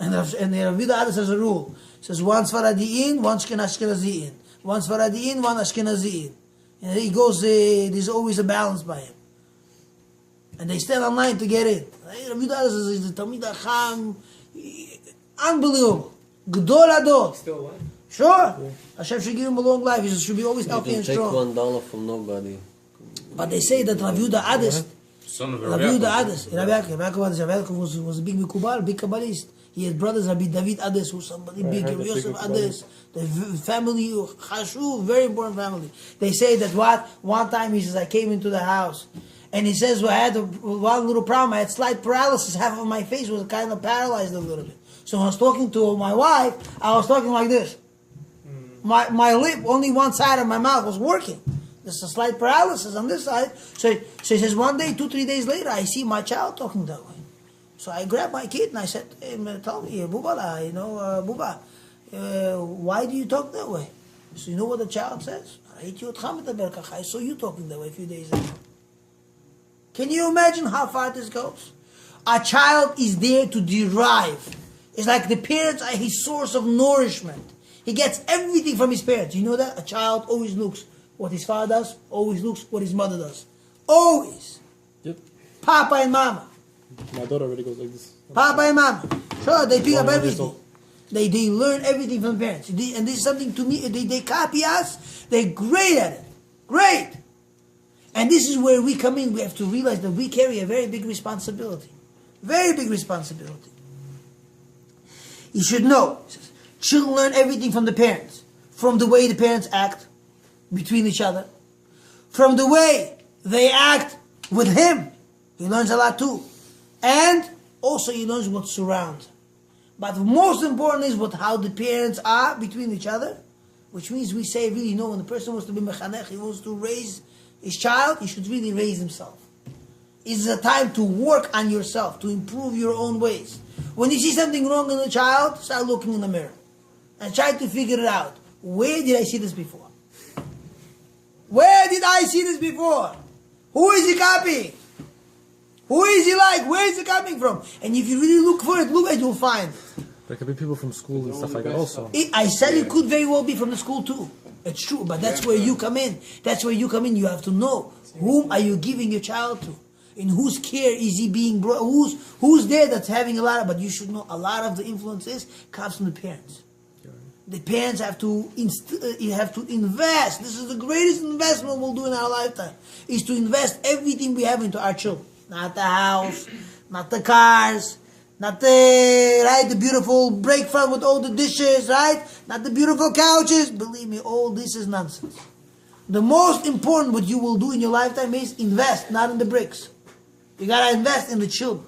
And Rav Yehuda Ades has a rule. It says one Sfaradi in, one Ashkenazi in. One Sfaradi in, one Ashkenazi in. And he goes, there's always a balance by him. And they stand online to get in. Rav Yehuda Ades is the Talmid Chacham. Unbelievable. Gdol Adol. Still alive? Sure. Yeah. Hashem should give him a long life. He should be always healthy and strong. Take $1 from nobody. But they say that Rav Yehuda Ades, Rabbi Yaakov was a big Mikubal, big Kabbalist. He had brothers, Rabbi David Ades, who's somebody big, Yosef Ades, the family, Chashuv, very important family. They say that one time he says, I came into the house, and he says, well, I had one little problem, I had slight paralysis, half of my face was kind of paralyzed a little bit. So when I was talking to my wife, I was talking like this. My lip, only one side of my mouth was working. There's a slight paralysis on this side. So he says, one day, 2-3 days later, I see my child talking that way. So I grabbed my kid and I said, hey, tell me, Bubala, Buba, why do you talk that way? So you know what the child says? I saw you talking that way a few days ago. Can you imagine how far this goes? A child is there to derive. It's like the parents are his source of nourishment. He gets everything from his parents. You know that? A child always looks what his father does, always looks what his mother does. Always. Yep. Papa and mama. My daughter already goes like this. Papa and mama. Sure, they pick up everything. They learn everything from parents. And this is something to me, they copy us. They're great at it. Great. And this is where we come in. We have to realize that we carry a very big responsibility. Very big responsibility. You should know. Children learn everything from the parents. From the way the parents act between each other. From the way they act with him. He learns a lot too. And also he learns what surrounds him. But most important is how the parents are between each other. Which means we say really, when the person wants to be mechanech, he wants to raise his child, he should really raise himself. It's a time to work on yourself, to improve your own ways. When you see something wrong in the child, start looking in the mirror. And try to figure it out. Where did I see this before? Where did I see this before? Who is he copying? Who is he like? Where is he coming from? And if you really look for it, you'll find it. There could be people from school and stuff like that also. I said it could very well be from the school too. It's true, but that's where you come in. That's where you come in. You have to know whom are you giving your child to. In whose care is he being brought? Who's there that's having a lot of? But you should know a lot of the influences comes from the parents. The parents have to invest. This is the greatest investment we'll do in our lifetime. Is to invest everything we have into our children. Not the house, not the cars, not the beautiful breakfast with all the dishes, right? Not the beautiful couches. Believe me, all this is nonsense. The most important what you will do in your lifetime is invest, not in the bricks. You gotta invest in the children.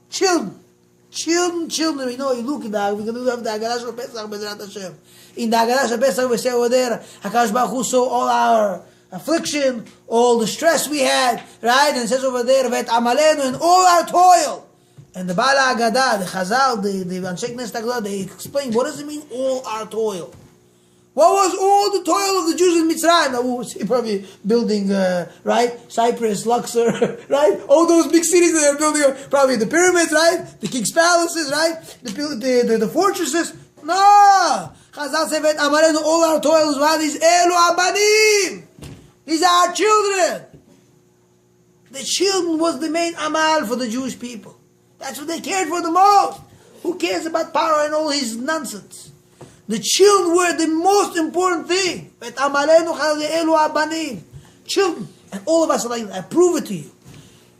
Children. You know, you look at that, we're going to have the Haggadah of Pesach, Bezrat Hashem. In the Haggadah of Pesach, we say over there, HaKadosh Baruch Hu saw all our affliction, all the stress we had, right? And it says over there, Vet Amalenu, and all our toil. And the Bala Haggadah, the Chazal, the Anshei Knesset Haggadah, they explain, what does it mean, all our toil? What was all the toil of the Jews in Mitzrayim? Now, we will see probably building, right? Cyprus, Luxor, right? All those big cities that they're building, probably the pyramids, right? The king's palaces, right? The fortresses. No! Chazal said, all our toil is what is Elu Abanim. These are our children. The children was the main amal for the Jewish people. That's what they cared for the most. Who cares about Paro and all his nonsense? The children were the most important thing. Children. And all of us are like that. I prove it to you.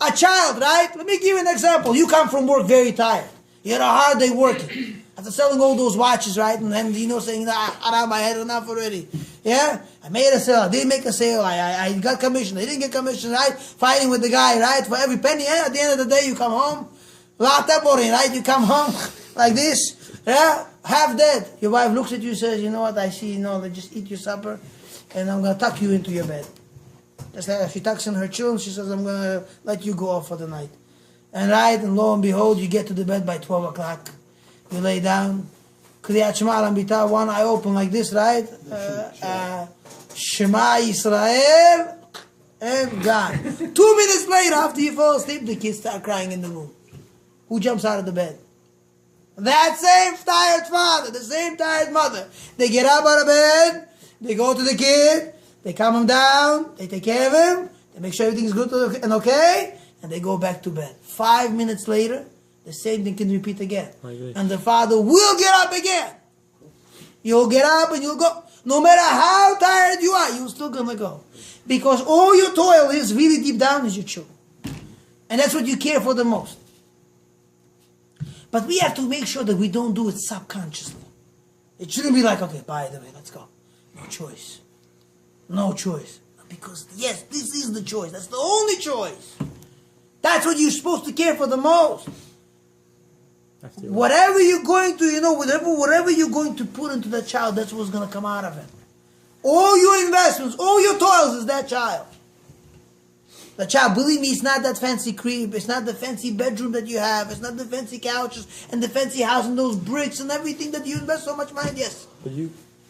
A child, right? Let me give you an example. You come from work very tired. You had a hard day working. After selling all those watches, right? And then, saying, I had enough already. Yeah? I made a sale. I didn't make a sale. I got commission. I didn't get commission, right? Fighting with the guy, right? For every penny. Yeah? At the end of the day, you come home. Right? You come home like this. Yeah? Half dead. Your wife looks at you and says, you know what, I see, just eat your supper and I'm going to tuck you into your bed. Just like she tucks in her children, she says, I'm going to let you go off for the night. And lo and behold, you get to the bed by 12 o'clock. You lay down. Kriyat Shema Al-Ambita, one eye open like this, right? Shema Yisrael, and gone. 2 minutes later, after you fall asleep, the kids start crying in the room. Who jumps out of the bed? That same tired father, the same tired mother. They get up out of bed, they go to the kid, they calm him down, they take care of him, they make sure everything's good and okay, and they go back to bed. 5 minutes later, the same thing can repeat again. And the father will get up again. You'll get up and you'll go. No matter how tired you are, you're still going to go. Because all your toil is really deep down is your children. And that's what you care for the most. But we have to make sure that we don't do it subconsciously. It shouldn't be like, okay, by the way, let's go. No choice. No choice. Because, yes, this is the choice. That's the only choice. That's what you're supposed to care for the most. Whatever you're going to, whatever you're going to put into that child, that's what's going to come out of it. All your investments, all your toils is that child. The child, believe me, it's not that fancy crib. It's not the fancy bedroom that you have. It's not the fancy couches and the fancy house and those bricks and everything that you invest so much money. Yes.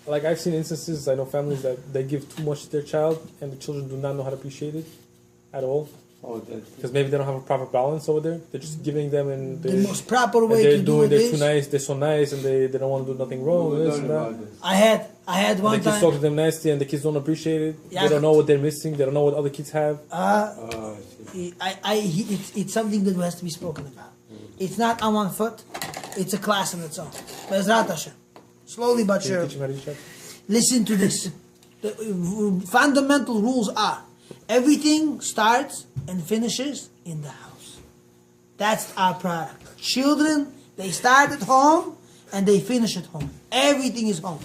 But I've seen instances, I know families that they give too much to their child and the children do not know how to appreciate it at all. Because maybe they don't have a proper balance over there. They're just giving them and the most proper way to do it. They're too nice. They're so nice and they don't want to do nothing wrong. This and that. I had one time. The kids talk to them nasty and the kids don't appreciate it. Yeah. They don't know what they're missing. They don't know what other kids have. It's something that has to be spoken about. It's not on one foot. It's a class in its own. Bezrat Hashem. Slowly but surely. Listen to this. The fundamental rules are everything starts and finishes in the house. That's our product. Children, they start at home and they finish at home. Everything is home.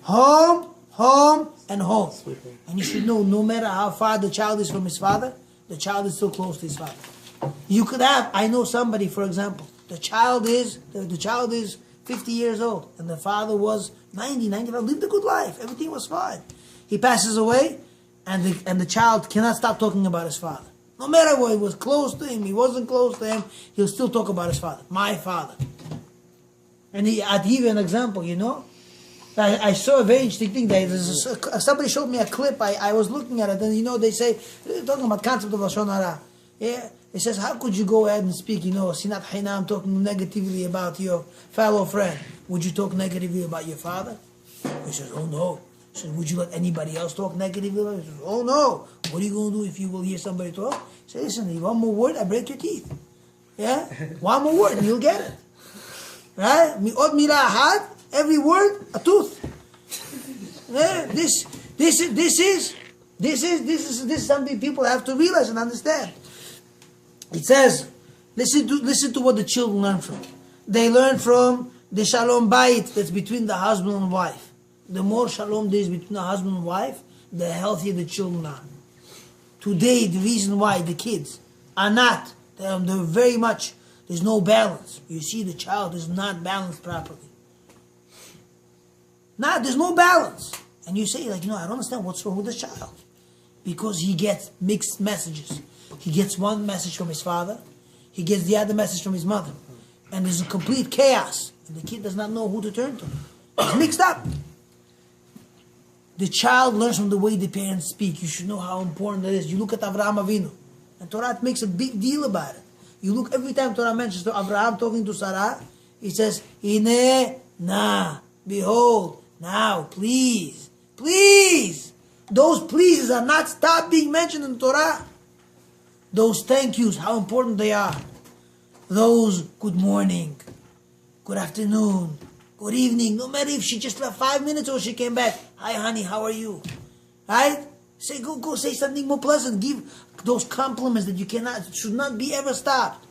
Home, home, and home. And you should know, no matter how far the child is from his father, the child is still close to his father. You could have, I know somebody, for example, the child is 50 years old, and the father was 90, 95, lived a good life. Everything was fine. He passes away, and the child cannot stop talking about his father. No matter what, he was close to him, he wasn't close to him, he'll still talk about his father. My father. And I'll give you an example, I saw a very interesting thing. Somebody showed me a clip. I was looking at it, and they say, talking about concept of Lashon Hara. Yeah, it says, how could you go ahead and speak, Sinat Hainam, talking negatively about your fellow friend? Would you talk negatively about your father? He says, oh no. So would you let anybody else talk negatively? He says, oh no. What are you going to do if you will hear somebody talk? Say, listen, if one more word, I break your teeth. Yeah? One more word and you'll get it. Right? Mi'od mila ahad, every word, a tooth. Yeah? This is something people have to realize and understand. It says, listen to what the children learn from. They learn from the shalom bayit that's between the husband and wife. The more shalom there is between the husband and wife, the healthier the children are. Today, the reason why the kids are not, they're very much, there's no balance. You see the child is not balanced properly. There's no balance. And you say, I don't understand what's wrong with this child. Because he gets mixed messages. He gets one message from his father, he gets the other message from his mother. And there's a complete chaos. And the kid does not know who to turn to. It's mixed up. The child learns from the way the parents speak. You should know how important that is. You look at Avraham Avinu, and Torah makes a big deal about it. You look every time Torah mentions to Avraham talking to Sarah, it says, Hine, na, behold, now, please, please. Those pleases are not stopped being mentioned in Torah. Those thank yous, how important they are. Those good morning, good afternoon, good evening, no matter if she just left 5 minutes or she came back. Hi honey, how are you? Right? Say go say something more pleasant. Give those compliments that should not be ever stopped.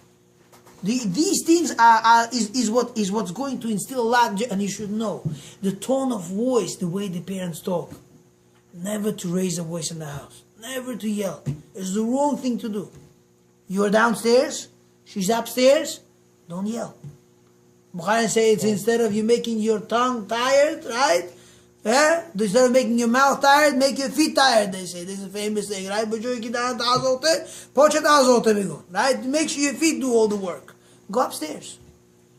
These things is what's going to instill a lot, and you should know. The tone of voice, the way the parents talk. Never to raise a voice in the house. Never to yell. It's the wrong thing to do. You're downstairs, she's upstairs, don't yell. Bukhari say it's instead of you making your tongue tired, right? Yeah? Instead of making your mouth tired, make your feet tired, they say. This is a famous saying, right? Right? Make sure your feet do all the work. Go upstairs.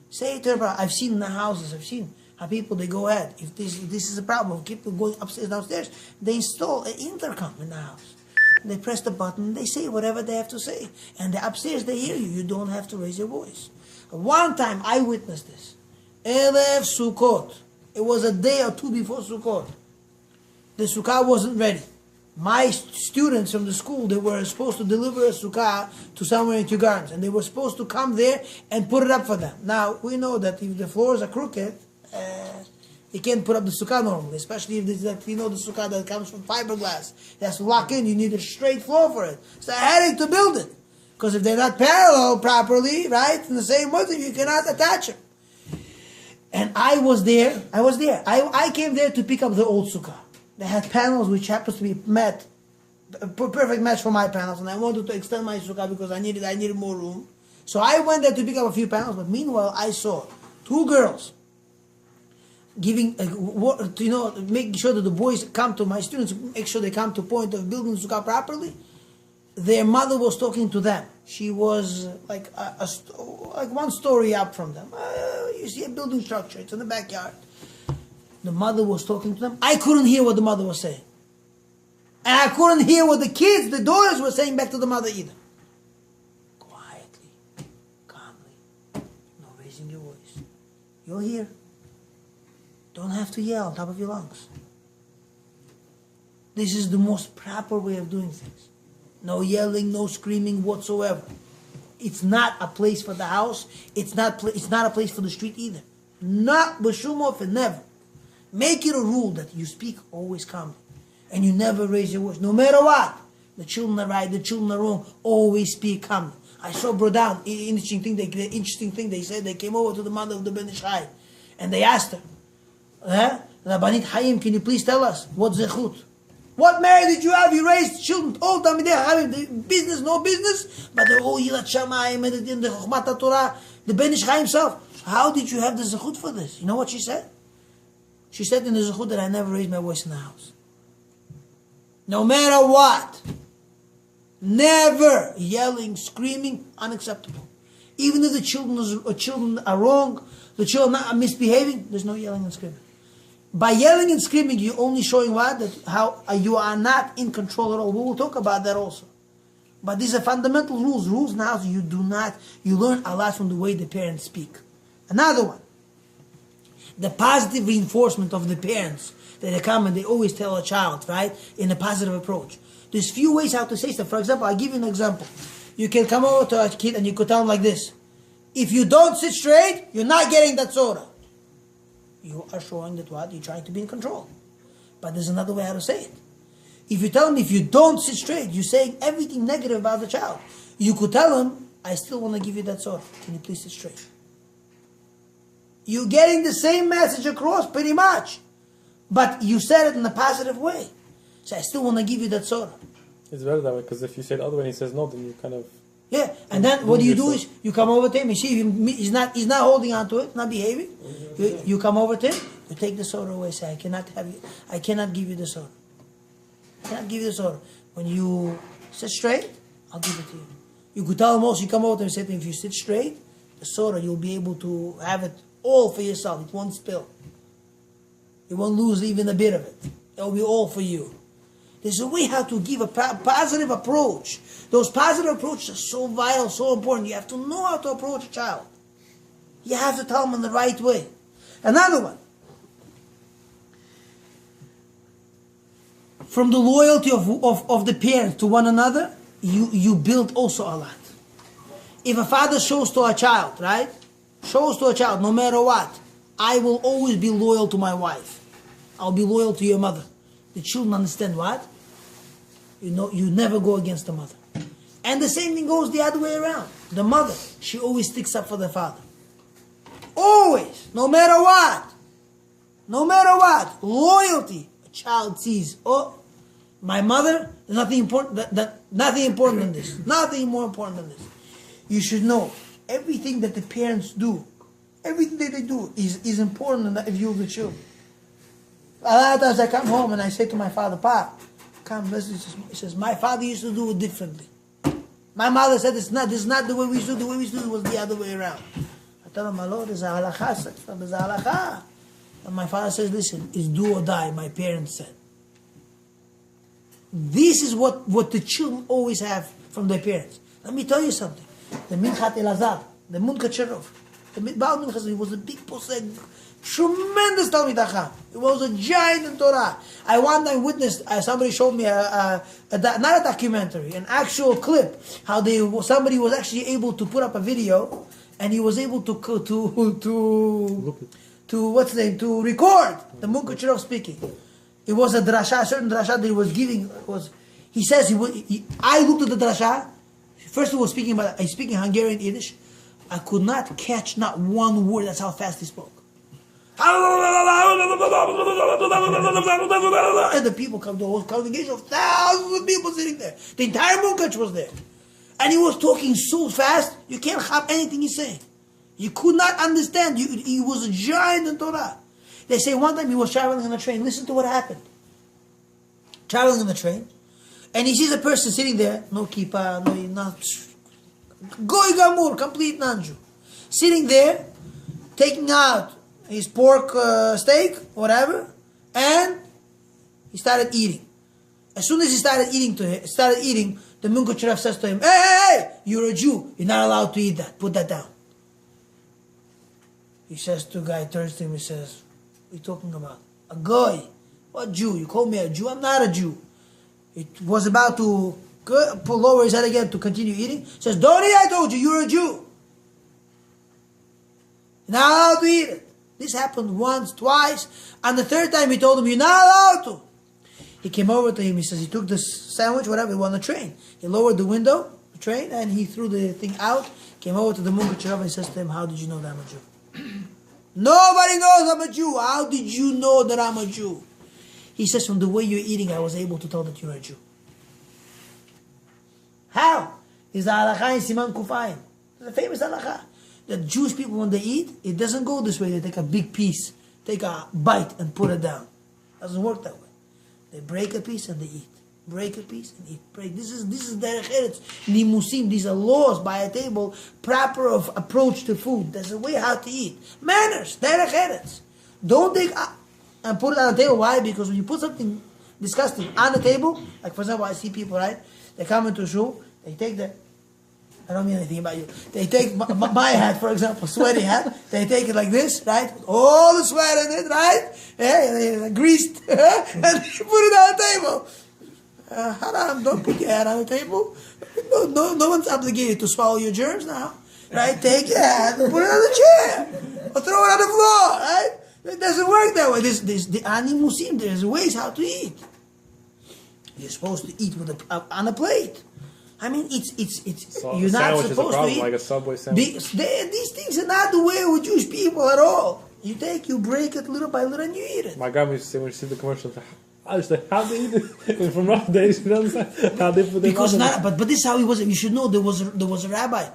Say to her, I've seen in the houses, I've seen how people, they go ahead. If this is a problem, people going upstairs, downstairs, they install an intercom in the house. They press the button, they say whatever they have to say. And the upstairs, they hear you. You don't have to raise your voice. One time, I witnessed this. Erev Sukkot. It was a day or two before Sukkot. The sukkah wasn't ready. My students from the school, they were supposed to deliver a sukkah to somewhere in Kew Gardens. And they were supposed to come there and put it up for them. Now, we know that if the floors are crooked, you can't put up the sukkah normally. Especially if the sukkah that comes from fiberglass. It has to lock in. You need a straight floor for it. It's a headache to build it. Because if they're not parallel properly, right, in the same way, you cannot attach them. And I was there. I came there to pick up the old sukkah. They had panels which happens to be a perfect match for my panels, and I wanted to extend my sukkah because I needed more room. So I went there to pick up a few panels, but meanwhile I saw two girls making sure that the boys come to my students, make sure they come to point of building the sukkah properly. Their mother was talking to them. She was like one story up from them. You see a building structure. It's in the backyard. The mother was talking to them. I couldn't hear what the mother was saying. And I couldn't hear what the daughters were saying back to the mother either. Quietly, calmly, no raising your voice. You're here. Don't have to yell on top of your lungs. This is the most proper way of doing things. No yelling, no screaming whatsoever. It's not a place for the house. It's not a place for the street either. Not b'shum ofin, never. Make it a rule that you speak always calmly. And you never raise your voice. No matter what. The children are right, the children are wrong. Always speak calmly. I saw Brodown, interesting thing they said. They came over to the mother of the Ben Ish Chai. And they asked her, Rabbanit Hayim, can you please tell us what zechut? What merit did you have? You raised children, all Talmidei Chachamim, business, no business, but they're all Yirat Shamayim and the Chokhmat Torah, the Ben Ish Chai himself. How did you have the zechut for this? You know what she said? She said in the zechut that I never raised my voice in the house. No matter what. Never yelling, screaming, unacceptable. Even if the children are wrong, the children are misbehaving, there's no yelling and screaming. By yelling and screaming, you're only showing what? That how you are not in control at all. We will talk about that also. But these are fundamental rules. Rules now, you learn a lot from the way the parents speak. Another one. The positive reinforcement of the parents that they come and they always tell a child, right, in a positive approach. There's few ways how to say stuff. For example, I'll give you an example. You can come over to a kid and you could tell him like this: if you don't sit straight, you're not getting that soda. You are showing that what? You're trying to be in control. But there's another way how to say it. If you tell him if you don't sit straight, you're saying everything negative about the child. You could tell him, I still want to give you that soda. Can you please sit straight? You're getting the same message across pretty much. But you said it in a positive way. So I still want to give you that soda. It's better that way, because if you say the other way and he says no, then you kind of... Yeah, and then what you do is, you come over to him, you see he's not holding on to it, not behaving. You come over to him, you take the soda away, say, I cannot give you the soda. I cannot give you the soda. When you sit straight, I'll give it to you. You could tell him also, you come over to him and say to him, if you sit straight, the soda, you'll be able to have it all for yourself. It won't spill. You won't lose even a bit of it. It'll be all for you. There's a way how to give a positive approach. Those positive approaches are so vital, so important. You have to know how to approach a child. You have to tell them in the right way. Another one. From the loyalty of the parents to one another, you build also a lot. If a father shows to a child, right? Shows to a child, no matter what, I will always be loyal to my wife. I'll be loyal to your mother. The children understand what? You never go against the mother. And the same thing goes the other way around. The mother, she always sticks up for the father. Always, no matter what. No matter what. Loyalty. A child sees, oh, my mother, nothing important, nothing important than this. Nothing more important than this. You should know, everything that the parents do, everything that they do is important in the view of the children. A lot of times I come home and I say to my father, Pop, come, listen. He says, my father used to do it differently. My mother said, this is not the way we used to do it. The way we used to do it was the other way around. I tell him, my Lord, there's a halakha. There's a halakha. And my father says, listen, it's do or die, my parents said. This is what the children always have from their parents. Let me tell you something. The Minchat Elazar, the Munkat Cherov, the Baal Minchas, he was a big posek, tremendous Talmid Chacham. He was a giant in Torah. I one time witnessed, somebody showed me not a documentary, an actual clip, how somebody was actually able to put up a video, and he was able to what's the name, to record the Munkat Cherov speaking. It was a drasha, a certain drasha that he was giving. He says, I looked at the drasha. First he was speaking Hungarian Yiddish. I could not catch not one word. That's how fast he spoke. And the people come, the whole congregation of thousands of people sitting there. The entire Munkach was there. And he was talking so fast, you can't have anything he's saying. You could not understand. He was a giant in Torah. They say one time he was traveling on a train. Listen to what happened. Traveling on the train. And he sees a person sitting there, no kippah, not goy gamur, complete non-Jew, sitting there, taking out his pork steak, whatever, and he started eating. As soon as he started eating, the Munkat Cherov says to him, hey, you're a Jew, you're not allowed to eat that, put that down. He says to the guy, turns to him, he says, what are you talking about? A goy. What Jew? You call me a Jew? I'm not a Jew. It was about to lower his head again to continue eating. He says, don't eat, I told you, you're a Jew. You're not allowed to eat it. This happened once, twice. And the third time he told him, you're not allowed to. He came over to him, he says, he took this sandwich, whatever, he was on the train. He lowered the window, the train, and he threw the thing out, came over to the Munkat Cherov and he says to him, how did you know that I'm a Jew? Nobody knows I'm a Jew. How did you know that I'm a Jew? He says, from the way you're eating, I was able to tell that you're a Jew. How? Is the halakha in Siman Kufayim. The famous halakha. That Jewish people, when they eat, it doesn't go this way. They take a big piece, take a bite and put it down. It doesn't work that way. They break a piece and they eat. Break a piece and eat. Break. This is derech eretz. Nimusim. These are laws by a table, proper of approach to food. There's a way how to eat. Manners. Derech eretz. Don't take and put it on the table. Why? Because when you put something disgusting on the table, like for example, I see people, right? They come into a shul, they take the I don't mean anything about you. They take my hat, for example, sweaty hat. They take it like this, right? All the sweat in it, right? Yeah, greased, and they put it on the table. Haram, don't put your hat on the table. No one's obligated to swallow your germs now, right? Take your hat and put it on the chair, or throw it on the floor, right? It doesn't work that way. The animusim, there's ways how to eat. You're supposed to eat with on a plate. I mean, it's So you're not supposed is a problem, to eat. like a Subway sandwich. These things are not the way with Jewish people at all. You break it little by little, and you eat it. My grandma used to say when she see the commercials, I was like, how they eat it? From rough days, you know what I'm saying? How they put their Because mouth in not, but this is how he was. You should know there was a rabbi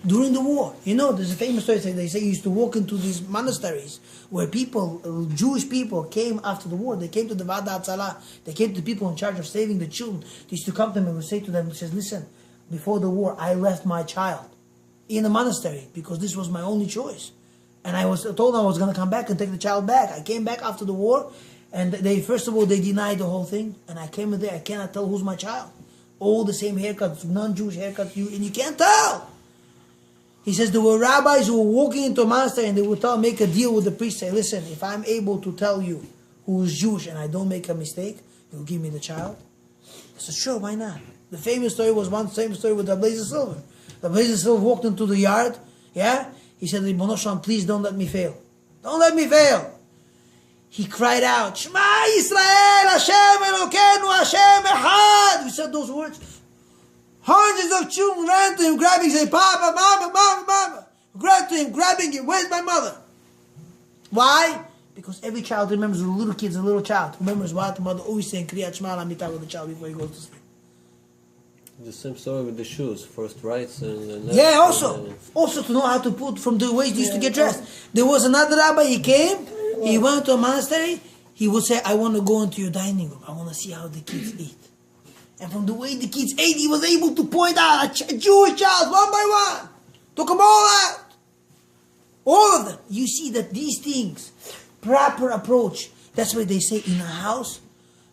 during the war. You know, there's a famous story. They say he used to walk into these monasteries where Jewish people came after the war. They came to the Vada Hatzalah. They came to the people in charge of saving the children. They used to come to them and would say to them, he says, listen, before the war, I left my child in the monastery because this was my only choice. And I was told I was going to come back and take the child back. I came back after the war, and first of all, they denied the whole thing. And I came in there, I cannot tell who's my child. All the same haircuts, non-Jewish haircuts, and you can't tell. He says there were rabbis who were walking into a monastery and they would make a deal with the priest, say, listen, if I'm able to tell you who's Jewish and I don't make a mistake, you'll give me the child. I said, sure, why not? The famous story was same story with Rabbi Silver. Rabbi Silver walked into the yard, yeah? He said, Ribono Shalom, please don't let me fail. Don't let me fail. He cried out, Shema Yisrael, Hashem Elokeinu, Hashem Echad. We said those words. Hundreds of children ran to him, grabbing, saying, Papa, Mama, Mama, Mama. Ran to him, grabbing him. Where's my mother? Why? Because every child remembers, the little kid's a little child. Remembers what the mother always saying, Kriyat Shema L'Amitah with the child before he goes to sleep. The same story with the shoes. First rights and yeah, also to know how to put from the ways they used to get dressed. There was another rabbi, he came, he went to a monastery, he would say, I want to go into your dining room. I want to see how the kids eat. And from the way the kids ate, he was able to point out a Jewish child one by one. Took them all out. All of them. You see that these things, proper approach, that's why they say in a house,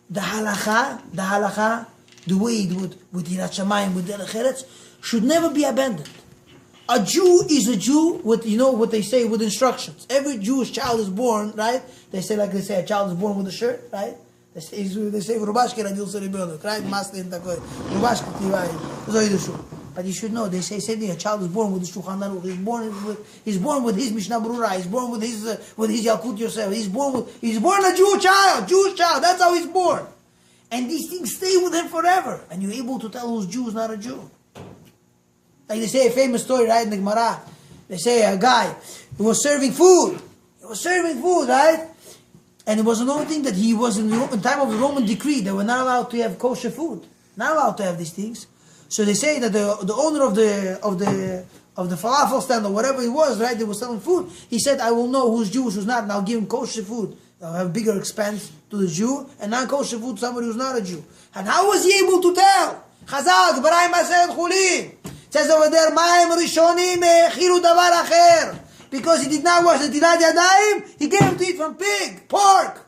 the halakha, the way it would, with Yirat Shamayim, with Derech Eretz, should never be abandoned. A Jew is a Jew with, you know what they say, with instructions. Every Jewish child is born, right? They say a child is born with a shirt, right? They say, Rubashke Radil Saribeluk, right? Master in Takoy. Rubashke Tivai. But you should know, they say same thing, a child is born with the Shulchan Aruch. He's born with his Mishnah Berurah. He's born with his Yalkut Yosef. He's born a Jewish child. That's how he's born. And these things stay with him forever. And you're able to tell who's Jew, who's not a Jew. Like they say a famous story, right, in the Gemara. They say a guy who was serving food. He was serving food, right? And it was another thing that he was in time of the Roman decree. They were not allowed to have kosher food. Not allowed to have these things. So they say that the owner of the falafel stand or whatever it was, right, they were selling food. He said, I will know who's Jewish, who's not, and I'll give him kosher food. I'll have bigger expense to the Jew, and non-kosher food to somebody who's not a Jew. And how was he able to tell? Chazal, G'barayim Masechet Chulin. It says over there, Ma'im Rishonim Chiru Davar Acher. Because he did not wash the Tilat Yadayim, he gave him to eat from pig, pork.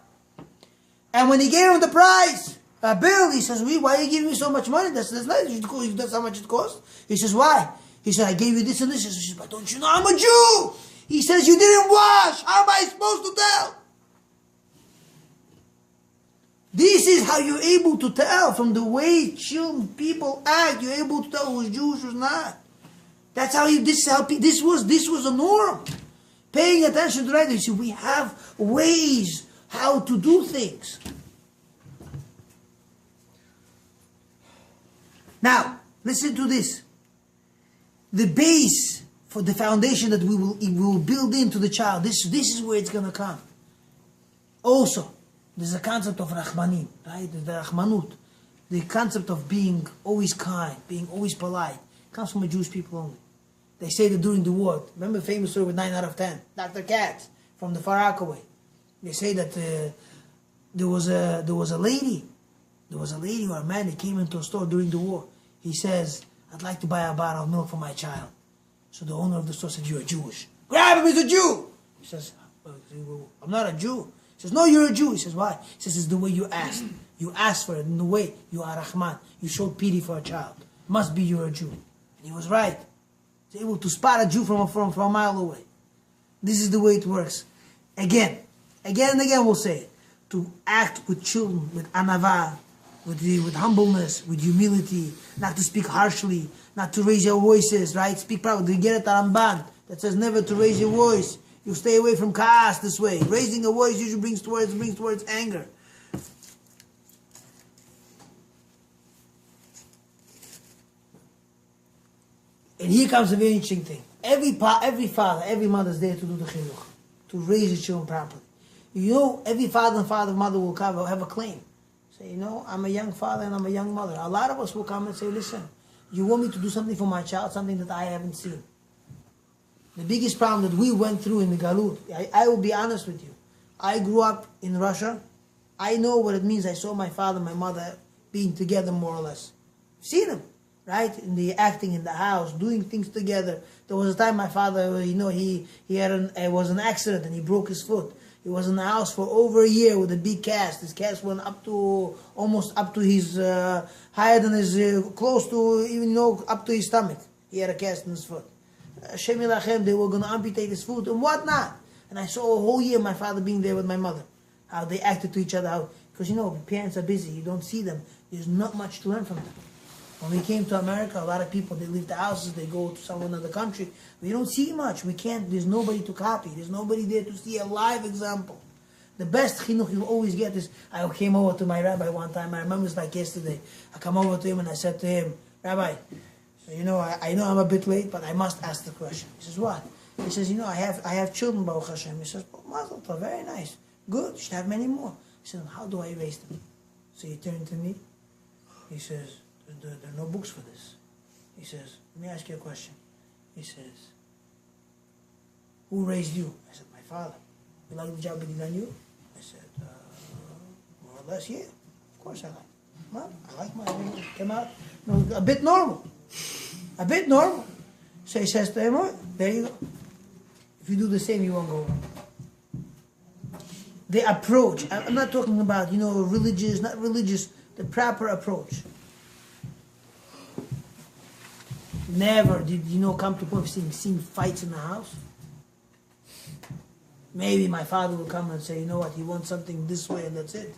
And when he gave him the price, a bill, he says, why are you giving me so much money? That's nice. That's how much it costs. He says, why? He said, I gave you this and this. He says, but don't you know I'm a Jew? He says, you didn't wash. How am I supposed to tell? This is how you're able to tell from the way people act. You're able to tell who's Jewish, who's not. That's how this was a norm. Paying attention to that. You see, we have ways how to do things. Now, listen to this. The base for the foundation that we will build into the child. This is where it's going to come. Also, there's a concept of Rahmanim, right? The Rahmanut. The concept of being always kind, being always polite, comes from the Jewish people only. They say that during the war, remember the famous story with 9 out of 10, Dr. Katz from the Far Rockaway. They say that there was a lady or a man that came into a store during the war. He says, I'd like to buy a bottle of milk for my child. So the owner of the store said, you're a Jewish. Grab him, he's a Jew. He says, I'm not a Jew. He says, no, you're a Jew. He says, why? He says, it's the way you asked. You asked for it in the way you are Rahman. You showed pity for a child. Must be you're a Jew. And he was right. He's able to spot a Jew from a mile away. This is the way it works. Again and again we'll say it. To act with children, with anava, with humbleness, with humility, not to speak harshly, not to raise your voices, right? Speak properly. You get it, Ramban, that says never to raise your voice. You stay away from chaos this way. Raising a voice usually brings towards anger. And here comes a very interesting thing. Every father, every mother is there to do the chinuch, to raise the children properly. You know, every father and mother will have a claim. Say, you know, I'm a young father and I'm a young mother. A lot of us will come and say, listen, you want me to do something for my child, something that I haven't seen. The biggest problem that we went through in the Galut, I will be honest with you. I grew up in Russia. I know what it means. I saw my father and my mother being together more or less. Seen them, right? In the acting in the house, doing things together. There was a time my father, you know, he was an accident and he broke his foot. He was in the house for over a year with a big cast. His cast went almost up to his, higher than his, close to, even, you know, up to his stomach. He had a cast in his foot. Hashem Yilachem, they were going to amputate his foot and whatnot. And I saw a whole year my father being there with my mother. How they acted to each other. Because, you know, parents are busy. You don't see them. There's not much to learn from them. When we came to America, a lot of people, they leave the houses, they go to some other country. We don't see much. We can't, there's nobody to copy. There's nobody there to see a live example. The best chinuch you always get is, I came over to my rabbi one time, I remember it's like yesterday. I come over to him and I said to him, Rabbi, you know, I know I'm a bit late, but I must ask the question. He says, what? He says, you know, I have children, Baruch Hashem. He says, oh, Mazel Tov, very nice. Good, you should have many more. He said, how do I raise them? So he turned to me. He says, there are no books for this. He says, let me ask you a question. He says, who raised you? I said, my father. You like the job that he done you? I said, more or less, yeah. Of course I like. Well, I like my came out a bit normal. A bit normal. So he says to him, oh, there you go. If you do the same, you won't go wrong. The approach. I'm not talking about, you know, religious, not religious, the proper approach. Never did, you know, come to the point of seeing fights in the house. Maybe my father will come and say, you know what, he wants something this way and that's it.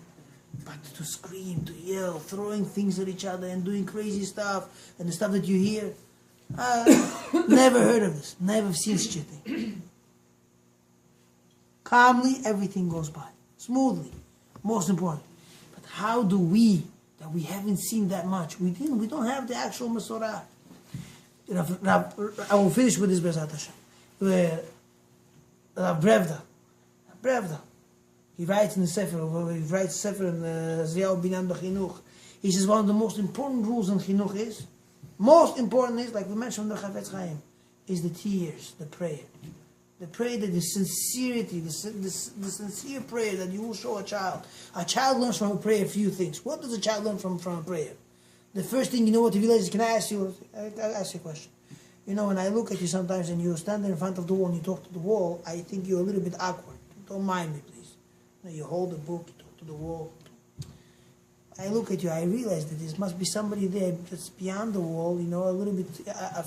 But to scream, to yell, throwing things at each other and doing crazy stuff, and the stuff that you hear, never heard of this. Never seen such a thing. Calmly, everything goes by. Smoothly. Most important. But how do we, that we haven't seen that much, we don't have the actual Masorah. I will finish with this Bezat Hashem. Rav Brevda, he writes in the Sefer, in Ziyah Binan B'Chinuch, he says one of the most important rules in Chinuch is, like we mentioned in the Chavetz Chaim, is the tears, the prayer. The prayer, that the sincerity, the sincere prayer that you will show a child. A child learns from a prayer a few things. What does a child learn from a prayer? The first thing, you know what he realizes, can I ask you a question? You know, when I look at you sometimes and you stand in front of the wall and you talk to the wall, I think you're a little bit awkward. Don't mind me, please. You know, you hold the book, you talk to the wall. I look at you, I realize that there must be somebody there that's beyond the wall, you know, a little bit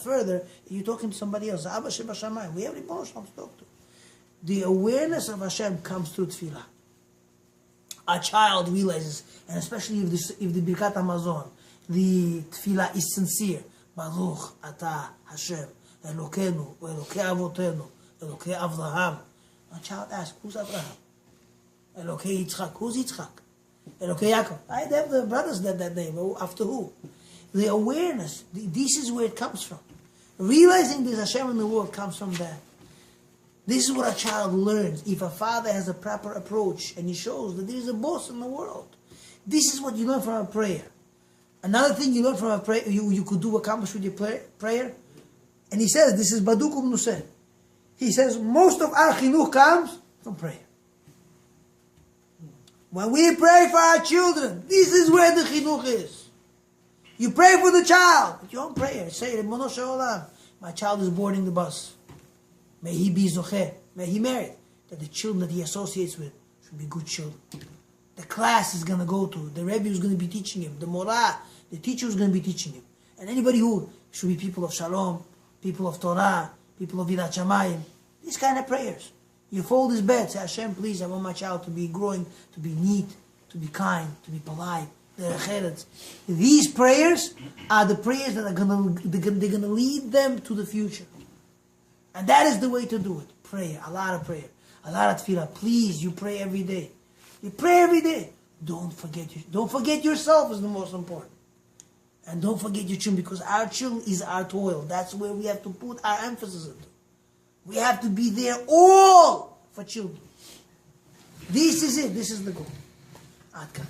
further. You're talking to somebody else. Abba Sheba Shamayim. We have the Ribono Shel Olam to talk to. The awareness of Hashem comes through tefillah. A child realizes, and especially if the Birkat HaMazon, the tefillah is sincere. Baruch Ata Hashem Elokeinu Elokei Avotenu Elokei Avraham. A child asks, who's Avraham? Elokei Yitzchak. Who's Yitzchak? Elokei Yaakov. I have the brothers that name. After who? The awareness. This is where it comes from. Realizing there's Hashem in the world comes from that. This is what a child learns. If a father has a proper approach and he shows that there is a boss in the world. This is what you learn from a prayer. Another thing you learn from a prayer, you could accomplish with your prayer. And he says, this is Badukum Nuseh. He says, most of our chinuch comes from prayer. When we pray for our children, this is where the chinuch is. You pray for the child, but you don't pray. Say, Ribono Shel Olam, my child is boarding the bus. May he be zocheh. May he merit that the children that he associates with should be good children. The class is going to go to, the Rebbe is going to be teaching him, the Morah, the teacher is going to be teaching him. And anybody who should be people of shalom, people of Torah, people of Yirat Shamayim. These kind of prayers. You fold his bed, say, Hashem, please, I want my child to be growing, to be neat, to be kind, to be polite. These prayers are the prayers that are gonna lead them to the future. And that is the way to do it. Prayer, a lot of prayer, a lot of tefillah. Please, you pray every day. You pray every day. Don't forget yourself is the most important. And don't forget your children, because our children is our toil. That's where we have to put our emphasis into. We have to be there all for children. This is it. This is the goal. Ad kan.